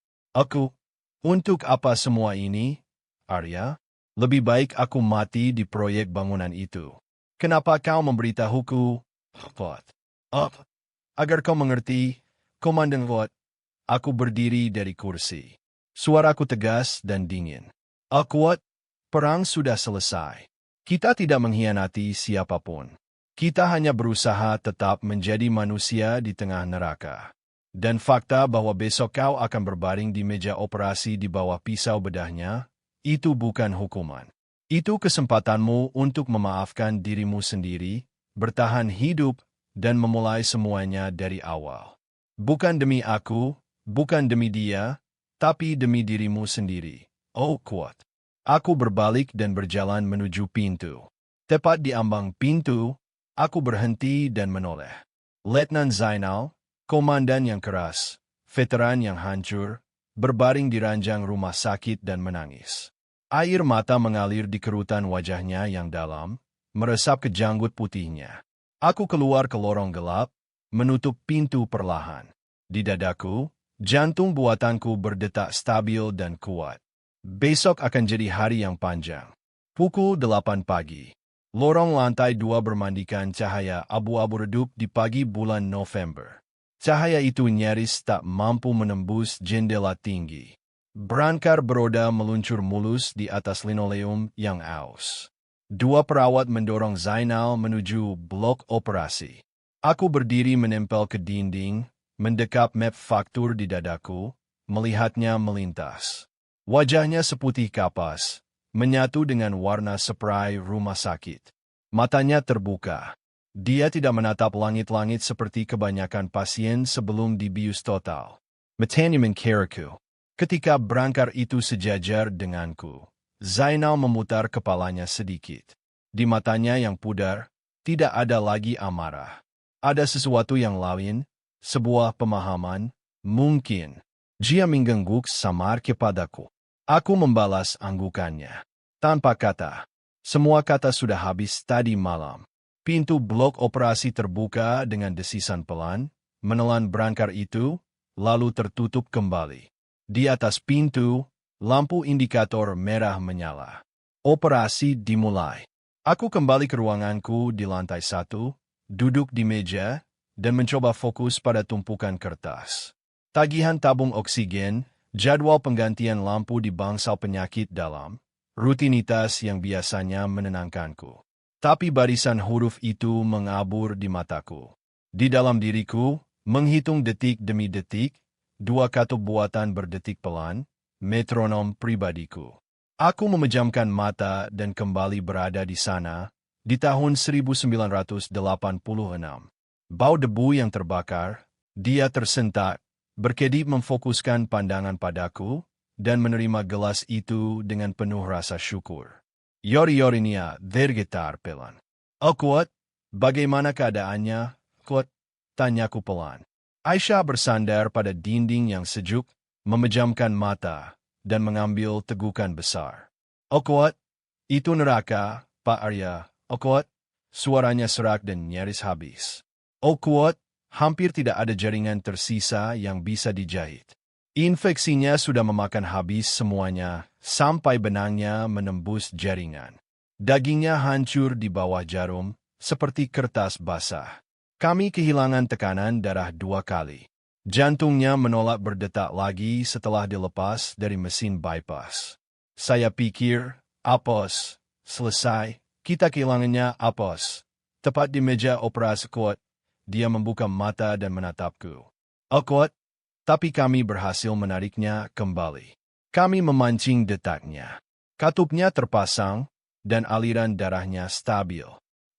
Untuk apa semua ini, Arya? Lebih baik aku mati di proyek bangunan itu. Kenapa kau memberitahuku? Kuat. Agar kau mengerti, Komandan Kuat, aku berdiri dari kursi. Suaraku tegas dan dingin. Kuat, perang sudah selesai. Kita tidak mengkhianati siapapun. Kita hanya berusaha tetap menjadi manusia di tengah neraka. Dan fakta bahwa besok kau akan berbaring di meja operasi di bawah pisau bedahnya, itu bukan hukuman. Itu kesempatanmu untuk memaafkan dirimu sendiri, bertahan hidup, dan memulai semuanya dari awal. Bukan demi aku, bukan demi dia, tapi demi dirimu sendiri. Kuat. Aku berbalik dan berjalan menuju pintu. Tepat di ambang pintu, aku berhenti dan menoleh. Letnan Zainal, komandan yang keras, veteran yang hancur, berbaring di ranjang rumah sakit dan menangis. Air mata mengalir di kerutan wajahnya yang dalam, meresap ke janggut putihnya. Aku keluar ke lorong gelap, menutup pintu perlahan. Di dadaku, jantung buatanku berdetak stabil dan kuat. Besok akan jadi hari yang panjang. Pukul 8 pagi. Lorong lantai 2 bermandikan cahaya abu-abu redup di pagi bulan November. Cahaya itu nyaris tak mampu menembus jendela tinggi. Brankar beroda meluncur mulus di atas linoleum yang aus. 2 perawat mendorong Zainal menuju blok operasi. Aku berdiri menempel ke dinding, mendekap map faktur di dadaku, melihatnya melintas. Wajahnya seputih kapas, menyatu dengan warna spray rumah sakit. Matanya terbuka. Dia tidak menatap langit-langit seperti kebanyakan pasien sebelum dibius total. Matanya mengkeraku. Ketika Brankar itu sejajar denganku, Zainal memutar kepalanya sedikit. Di matanya yang pudar, tidak ada lagi amarah. Ada sesuatu yang lain, sebuah pemahaman, mungkin. Dia mengangguk samar kepadaku. Aku membalas anggukannya. Tanpa kata. Semua kata sudah habis tadi malam. Pintu blok operasi terbuka dengan desisan pelan, menelan Brankar itu, lalu tertutup kembali. Di atas pintu, lampu indikator merah menyala. Operasi dimulai. Aku kembali ke ruanganku di lantai 1, duduk di meja, dan mencoba fokus pada tumpukan kertas. Tagihan tabung oksigen, jadwal penggantian lampu di bangsal penyakit dalam, rutinitas yang biasanya menenangkanku. Tapi barisan huruf itu mengabur di mataku. Di dalam diriku, menghitung detik demi detik, dua kata buatan berdetik pelan, metronom pribadiku. Aku memejamkan mata dan kembali berada di sana, di tahun 1986. Bau debu yang terbakar, dia tersentak, berkedip memfokuskan pandangan padaku, dan menerima gelas itu dengan penuh rasa syukur. Yori-yorinya bergetar pelan. "Oh kuat, bagaimana keadaannya, kuat?" tanyaku pelan. Aisyah bersandar pada dinding yang sejuk, memejamkan mata, dan mengambil tegukan besar. "Oh kuat, itu neraka, Pak Arya. Oh kuat," suaranya serak dan nyaris habis. "Oh kuat, hampir tidak ada jaringan tersisa yang bisa dijahit. Infeksinya sudah memakan habis semuanya, sampai benangnya menembus jaringan. Dagingnya hancur di bawah jarum, seperti kertas basah. Kami kehilangan tekanan darah 2 kali. Jantungnya menolak berdetak lagi setelah dilepas dari mesin bypass. Saya pikir, apos, selesai, kita kehilangannya apos." Tepat di meja operasi kuat, dia membuka mata dan menatapku. "Oh kuat, tapi kami berhasil menariknya kembali. Kami memancing detaknya. Katupnya terpasang, dan aliran darahnya stabil.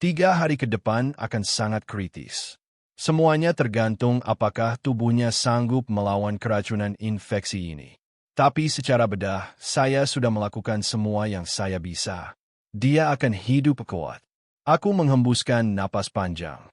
3 hari ke depan akan sangat kritis. Semuanya tergantung apakah tubuhnya sanggup melawan keracunan infeksi ini. Tapi secara bedah, saya sudah melakukan semua yang saya bisa. Dia akan hidup kuat." Aku menghembuskan napas panjang.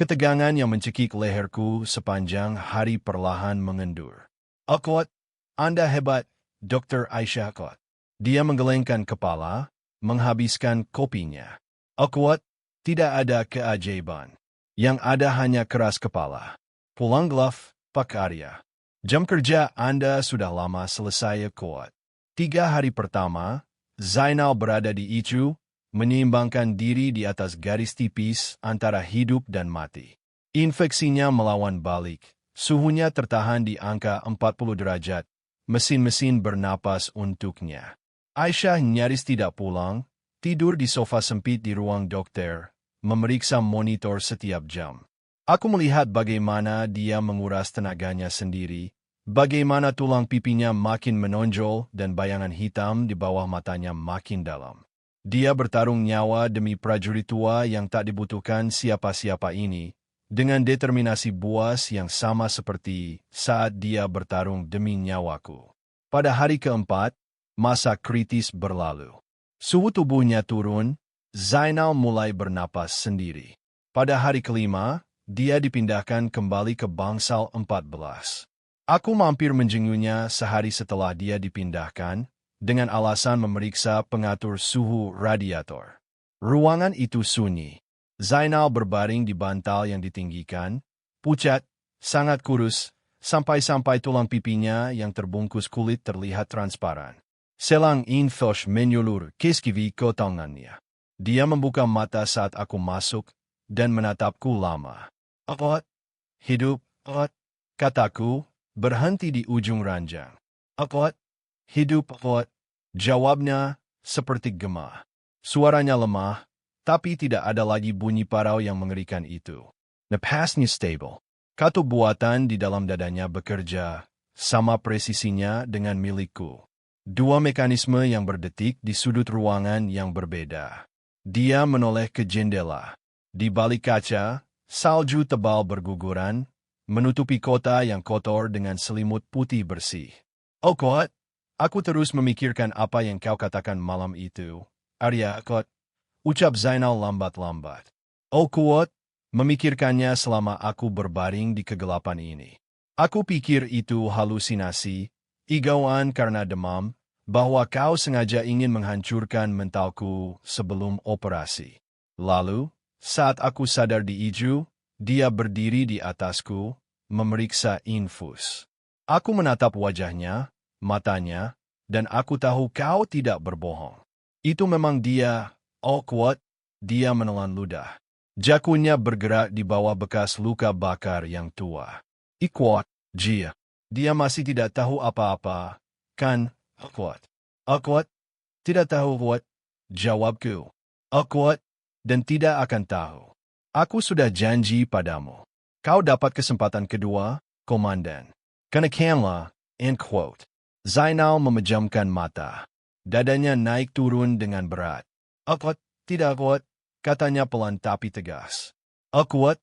Ketegangan yang mencekik leherku sepanjang hari perlahan mengendur. "Oh kuat, Anda hebat, Dr. Aisyah kuat." Dia menggelengkan kepala, menghabiskan kopinya. "Oh kuat, tidak ada keajaiban. Yang ada hanya keras kepala. Pulang gelap, Pak Arya. Jam kerja Anda sudah lama selesai kuat." 3 hari pertama, Zainal berada di ICU, menyeimbangkan diri di atas garis tipis antara hidup dan mati. Infeksinya melawan balik, suhunya tertahan di angka 40 derajat, mesin-mesin bernapas untuknya. Aisyah nyaris tidak pulang, tidur di sofa sempit di ruang dokter, memeriksa monitor setiap jam. Aku melihat bagaimana dia menguras tenaganya sendiri, bagaimana tulang pipinya makin menonjol dan bayangan hitam di bawah matanya makin dalam. Dia bertarung nyawa demi prajurit tua yang tak dibutuhkan siapa-siapa ini, dengan determinasi buas yang sama seperti saat dia bertarung demi nyawaku. Pada hari keempat, masa kritis berlalu. Suhu tubuhnya turun, Zainal mulai bernapas sendiri. Pada hari kelima, dia dipindahkan kembali ke bangsal 14. Aku mampir menjenguknya sehari setelah dia dipindahkan, dengan alasan memeriksa pengatur suhu radiator. Ruangan itu sunyi. Zainal berbaring di bantal yang ditinggikan, pucat, sangat kurus, sampai-sampai tulang pipinya yang terbungkus kulit terlihat transparan. Selang infos menyulur ke skivi ke tangannya. Dia membuka mata saat aku masuk, dan menatapku lama. "Kuat, hidup, kuat," kataku, berhenti di ujung ranjang. "Kuat, hidup kuat," jawabnya, seperti gema. Suaranya lemah, tapi tidak ada lagi bunyi parau yang mengerikan itu. Napasnya stable. Katup buatan di dalam dadanya bekerja, sama presisinya dengan milikku. 2 mekanisme yang berdetik di sudut ruangan yang berbeda. Dia menoleh ke jendela. Di balik kaca, salju tebal berguguran, menutupi kota yang kotor dengan selimut putih bersih. "Oh kuat, aku terus memikirkan apa yang kau katakan malam itu, Arya kuat," ucap Zainal lambat-lambat. "Oh kuat, memikirkannya selama aku berbaring di kegelapan ini. Aku pikir itu halusinasi, igauan karena demam, bahwa kau sengaja ingin menghancurkan mentalku sebelum operasi. Lalu, saat aku sadar di ICU, dia berdiri di atasku, memeriksa infus. Aku menatap wajahnya, matanya, dan aku tahu kau tidak berbohong. Itu memang dia, oh kuat," dia menelan ludah. Jakunya bergerak di bawah bekas luka bakar yang tua. "Kuat, Jia. Dia masih tidak tahu apa-apa, kan, kuat?" "Kuat, tidak tahu kuat," jawabku. "Kuat, dan tidak akan tahu. Aku sudah janji padamu. Kau dapat kesempatan kedua, Komandan. Kenakanlah, end quote. Zainal memejamkan mata. Dadanya naik turun dengan berat. Akuat, tidak kuat, katanya pelan tapi tegas. Akuat,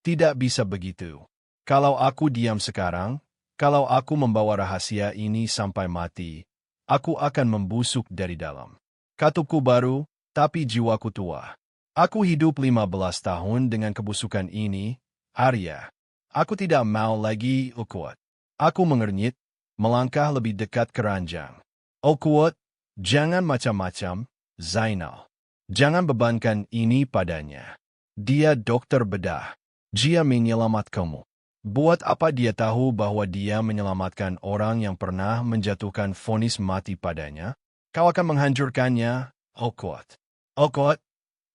tidak bisa begitu. Kalau aku diam sekarang, kalau aku membawa rahasia ini sampai mati, aku akan membusuk dari dalam. Katuku baru, tapi jiwaku tua. Aku hidup 15 tahun dengan kebusukan ini, Arya. Aku tidak mau lagi, Okuat. Aku mengernyit, melangkah lebih dekat ke ranjang. Okuat, jangan macam-macam, Zainal. Jangan bebankan ini padanya. Dia dokter bedah. Dia menyelamatkanmu. Buat apa dia tahu bahwa dia menyelamatkan orang yang pernah menjatuhkan vonis mati padanya? Kau akan menghancurkannya, Okuat. Okuat,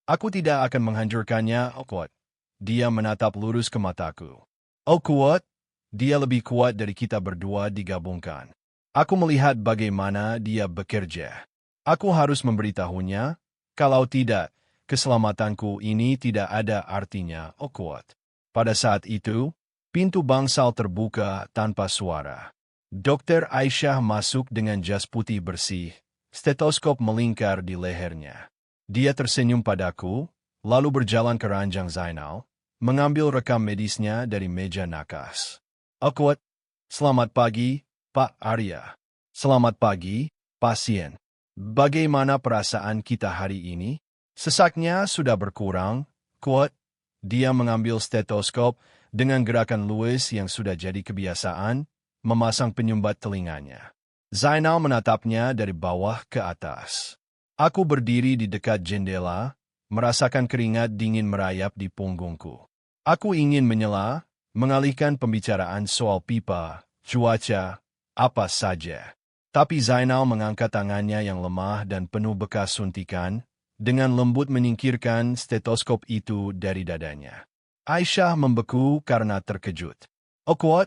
aku tidak akan menghancurkannya, Okuat. Dia menatap lurus ke mataku. Okuat, dia lebih kuat dari kita berdua digabungkan. Aku melihat bagaimana dia bekerja. Aku harus memberitahunya, kalau tidak, keselamatanku ini tidak ada artinya, Okuat. Pada saat itu, pintu bangsal terbuka tanpa suara. Dokter Aisyah masuk dengan jas putih bersih, stetoskop melingkar di lehernya. Dia tersenyum padaku, lalu berjalan ke ranjang Zainal, mengambil rekam medisnya dari meja nakas. Akuat, selamat pagi, Pak Arya. Selamat pagi, pasien. Bagaimana perasaan kita hari ini? Sesaknya sudah berkurang, kuat. Dia mengambil stetoskop dengan gerakan luwes yang sudah jadi kebiasaan, memasang penyumbat telinganya. Zainal menatapnya dari bawah ke atas. Aku berdiri di dekat jendela, merasakan keringat dingin merayap di punggungku. Aku ingin menyela, mengalihkan pembicaraan soal pipa, cuaca, apa saja. Tapi Zainal mengangkat tangannya yang lemah dan penuh bekas suntikan, dengan lembut menyingkirkan stetoskop itu dari dadanya. Aisyah membeku karena terkejut. Oh kuat,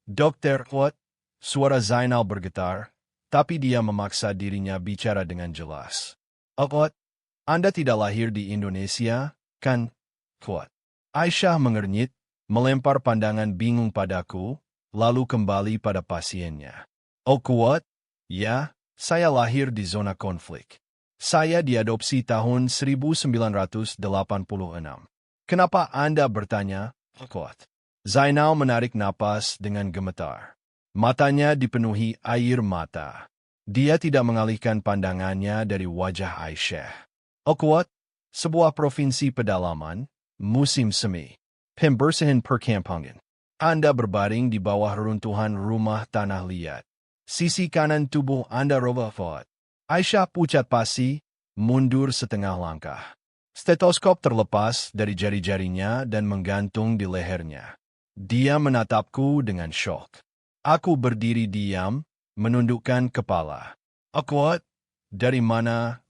dokter kuat, suara Zainal bergetar, tapi dia memaksa dirinya bicara dengan jelas. Oh kuat, Anda tidak lahir di Indonesia, kan? Kuat. Aisyah mengernyit, melempar pandangan bingung padaku, lalu kembali pada pasiennya. Oh kuat, ya, saya lahir di zona konflik. Saya diadopsi tahun 1986. Kenapa Anda bertanya, Kuat? Zainal menarik napas dengan gemetar. Matanya dipenuhi air mata. Dia tidak mengalihkan pandangannya dari wajah Aisyah. Kuat, sebuah provinsi pedalaman, musim semi. Pembersihan perkampungan. Anda berbaring di bawah reruntuhan rumah tanah liat. Sisi kanan tubuh Anda roboh. Aisyah pucat pasi, mundur setengah langkah. Stetoskop terlepas dari jari-jarinya dan menggantung di lehernya. Dia menatapku dengan syok. Aku berdiri diam, menundukkan kepala. Akuat, dari mana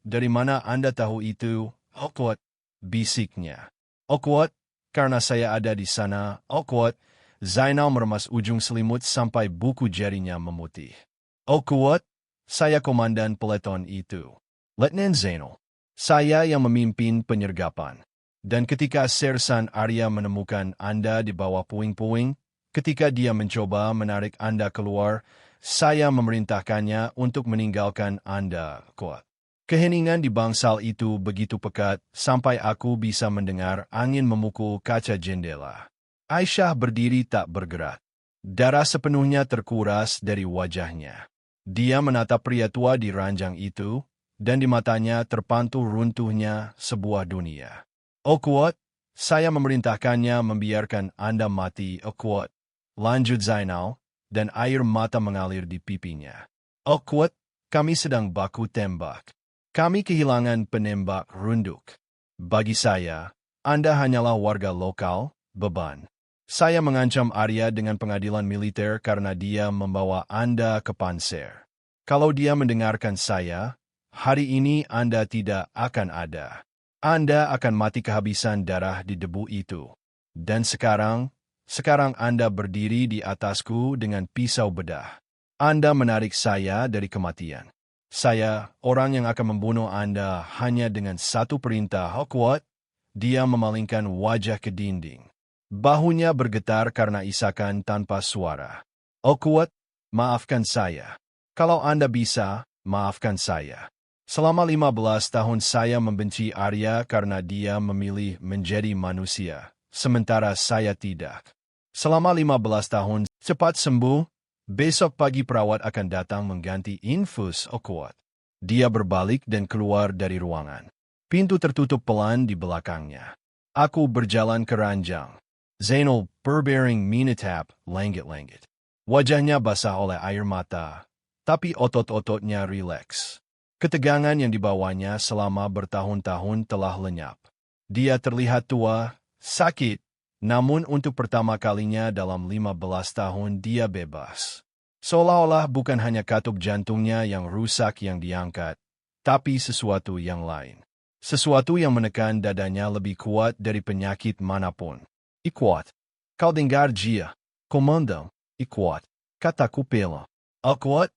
Anda tahu itu? Akuat, bisiknya. Akuat, karena saya ada di sana. Akuat, Zainal meremas ujung selimut sampai buku jarinya memutih. Akuat, saya komandan peleton itu. Letnan Zainal. Saya yang memimpin penyergapan. Dan ketika Sersan Arya menemukan Anda di bawah puing-puing, ketika dia mencoba menarik Anda keluar, saya memerintahkannya untuk meninggalkan Anda, kuat. Keheningan di bangsal itu begitu pekat sampai aku bisa mendengar angin memukul kaca jendela. Aisyah berdiri tak bergerak. Darah sepenuhnya terkuras dari wajahnya. Dia menatap pria tua di ranjang itu, dan di matanya terpantul runtuhnya sebuah dunia. Oh kuat, saya memerintahkannya membiarkan Anda mati, oh kuat. Lanjut Zainal, dan air mata mengalir di pipinya. Oh kuat, kami sedang baku tembak. Kami kehilangan penembak runduk. Bagi saya, Anda hanyalah warga lokal, beban. Saya mengancam Arya dengan pengadilan militer karena dia membawa Anda ke Panser. Kalau dia mendengarkan saya, hari ini Anda tidak akan ada. Anda akan mati kehabisan darah di debu itu. Dan sekarang Anda berdiri di atasku dengan pisau bedah. Anda menarik saya dari kematian. Saya, orang yang akan membunuh Anda hanya dengan satu perintah, kuat. Dia memalingkan wajah ke dinding. Bahunya bergetar karena isakan tanpa suara. Oh kuat, maafkan saya. Kalau Anda bisa, maafkan saya. Selama 15 tahun saya membenci Arya karena dia memilih menjadi manusia, sementara saya tidak. Selama 15 tahun, cepat sembuh, besok pagi perawat akan datang mengganti infus kuat. Dia berbalik dan keluar dari ruangan. Pintu tertutup pelan di belakangnya. Aku berjalan ke ranjang. Zainal berbaring menatap langit-langit. Wajahnya basah oleh air mata, tapi otot-ototnya rileks. Ketegangan yang dibawanya selama bertahun-tahun telah lenyap. Dia terlihat tua, sakit, namun untuk pertama kalinya dalam 15 tahun dia bebas. Seolah-olah bukan hanya katup jantungnya yang rusak yang diangkat, tapi sesuatu yang lain. Sesuatu yang menekan dadanya lebih kuat dari penyakit manapun. Ikuat. Kau dengar dia. Komandang. Ikuat. Kataku pela. Kuat.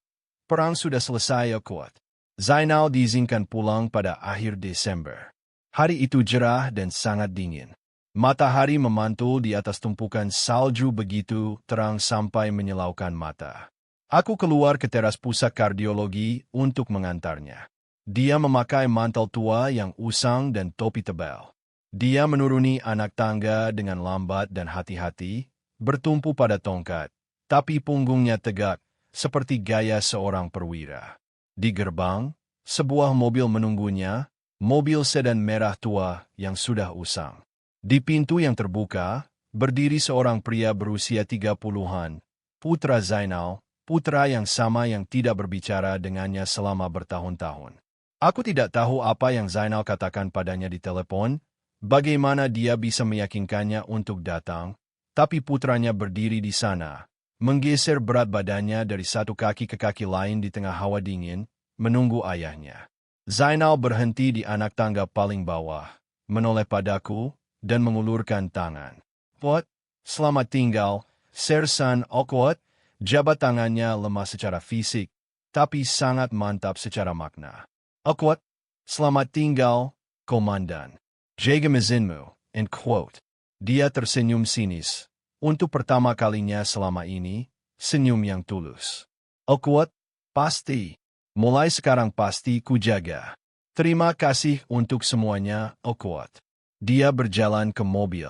Perang sudah selesai kuat. Zainal diizinkan pulang pada akhir Desember. Hari itu cerah dan sangat dingin. Matahari memantul di atas tumpukan salju begitu terang sampai menyilaukan mata. Aku keluar ke teras pusat kardiologi untuk mengantarnya. Dia memakai mantel tua yang usang dan topi tebal. Dia menuruni anak tangga dengan lambat dan hati-hati, bertumpu pada tongkat, tapi punggungnya tegak, seperti gaya seorang perwira. Di gerbang, sebuah mobil menunggunya, mobil sedan merah tua yang sudah usang. Di pintu yang terbuka, berdiri seorang pria berusia 30-an, putra Zainal, putra yang sama yang tidak berbicara dengannya selama bertahun-tahun. Aku tidak tahu apa yang Zainal katakan padanya di telepon, bagaimana dia bisa meyakinkannya untuk datang, tapi putranya berdiri di sana, menggeser berat badannya dari satu kaki ke kaki lain di tengah hawa dingin, menunggu ayahnya. Zainal berhenti di anak tangga paling bawah, menoleh padaku, dan mengulurkan tangan. Kuat, selamat tinggal, Sersan Okuat. Jabat tangannya lemah secara fisik, tapi sangat mantap secara makna. Okuat, selamat tinggal, Komandan. Jaga mezinmu, end quote. Dia tersenyum sinis. Untuk pertama kalinya selama ini, senyum yang tulus. Okuat, pasti. Mulai sekarang pasti kujaga. Terima kasih untuk semuanya, Okuat. Dia berjalan ke mobil.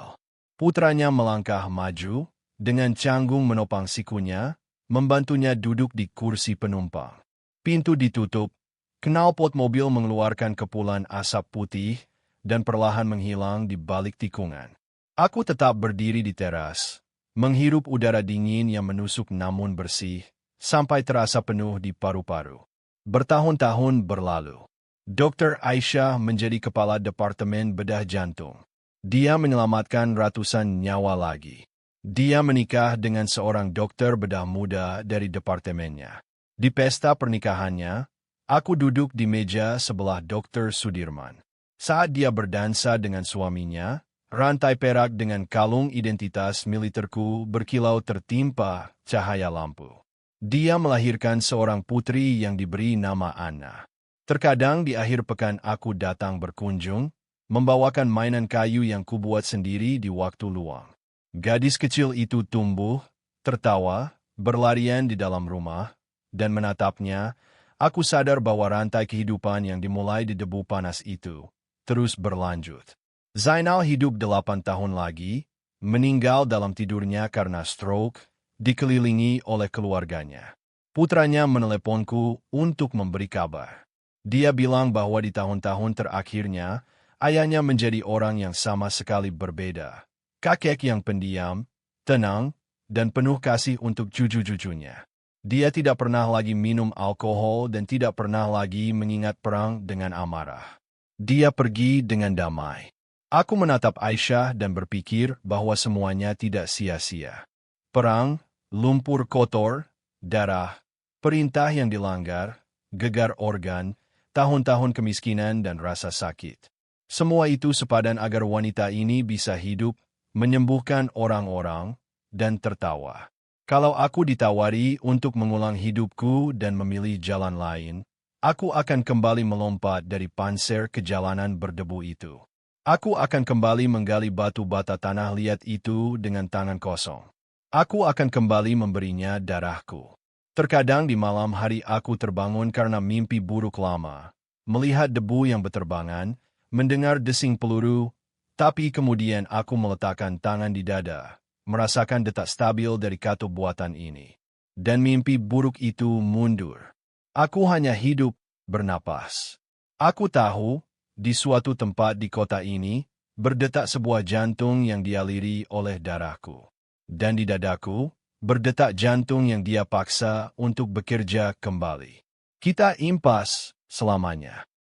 Putranya melangkah maju, dengan canggung menopang sikunya, membantunya duduk di kursi penumpang. Pintu ditutup, knalpot mobil mengeluarkan kepulan asap putih, dan perlahan menghilang di balik tikungan. Aku tetap berdiri di teras, menghirup udara dingin yang menusuk namun bersih, sampai terasa penuh di paru-paru. Bertahun-tahun berlalu. Dr. Aisyah menjadi kepala Departemen Bedah Jantung. Dia menyelamatkan ratusan nyawa lagi. Dia menikah dengan seorang dokter bedah muda dari departemennya. Di pesta pernikahannya, aku duduk di meja sebelah Dr. Sudirman. Saat dia berdansa dengan suaminya, rantai perak dengan kalung identitas militerku berkilau tertimpa cahaya lampu. Dia melahirkan seorang putri yang diberi nama Anna. Terkadang di akhir pekan aku datang berkunjung, membawakan mainan kayu yang kubuat sendiri di waktu luang. Gadis kecil itu tumbuh, tertawa, berlarian di dalam rumah, dan menatapnya. Aku sadar bahwa rantai kehidupan yang dimulai di debu panas itu terus berlanjut. Zainal hidup 8 tahun lagi, meninggal dalam tidurnya karena stroke, dikelilingi oleh keluarganya. Putranya meneleponku untuk memberi kabar. Dia bilang bahwa di tahun-tahun terakhirnya, ayahnya menjadi orang yang sama sekali berbeda. Kakek yang pendiam, tenang, dan penuh kasih untuk cucu-cucunya. Dia tidak pernah lagi minum alkohol dan tidak pernah lagi mengingat perang dengan amarah. Dia pergi dengan damai. Aku menatap Aisyah dan berpikir bahwa semuanya tidak sia-sia. Perang, lumpur kotor, darah, perintah yang dilanggar, gegar organ, tahun-tahun kemiskinan dan rasa sakit. Semua itu sepadan agar wanita ini bisa hidup, menyembuhkan orang-orang, dan tertawa. Kalau aku ditawari untuk mengulang hidupku dan memilih jalan lain, aku akan kembali melompat dari panser ke jalanan berdebu itu. Aku akan kembali menggali batu bata tanah liat itu dengan tangan kosong. Aku akan kembali memberinya darahku. Terkadang di malam hari aku terbangun karena mimpi buruk lama, melihat debu yang berterbangan, mendengar desing peluru, tapi kemudian aku meletakkan tangan di dada, merasakan detak stabil dari katu buatan ini. Dan mimpi buruk itu mundur. Aku hanya hidup, bernapas. Aku tahu, di suatu tempat di kota ini, berdetak sebuah jantung yang dialiri oleh darahku. Dan di dadaku, berdetak jantung yang dia paksa untuk bekerja kembali. Kita impas selamanya.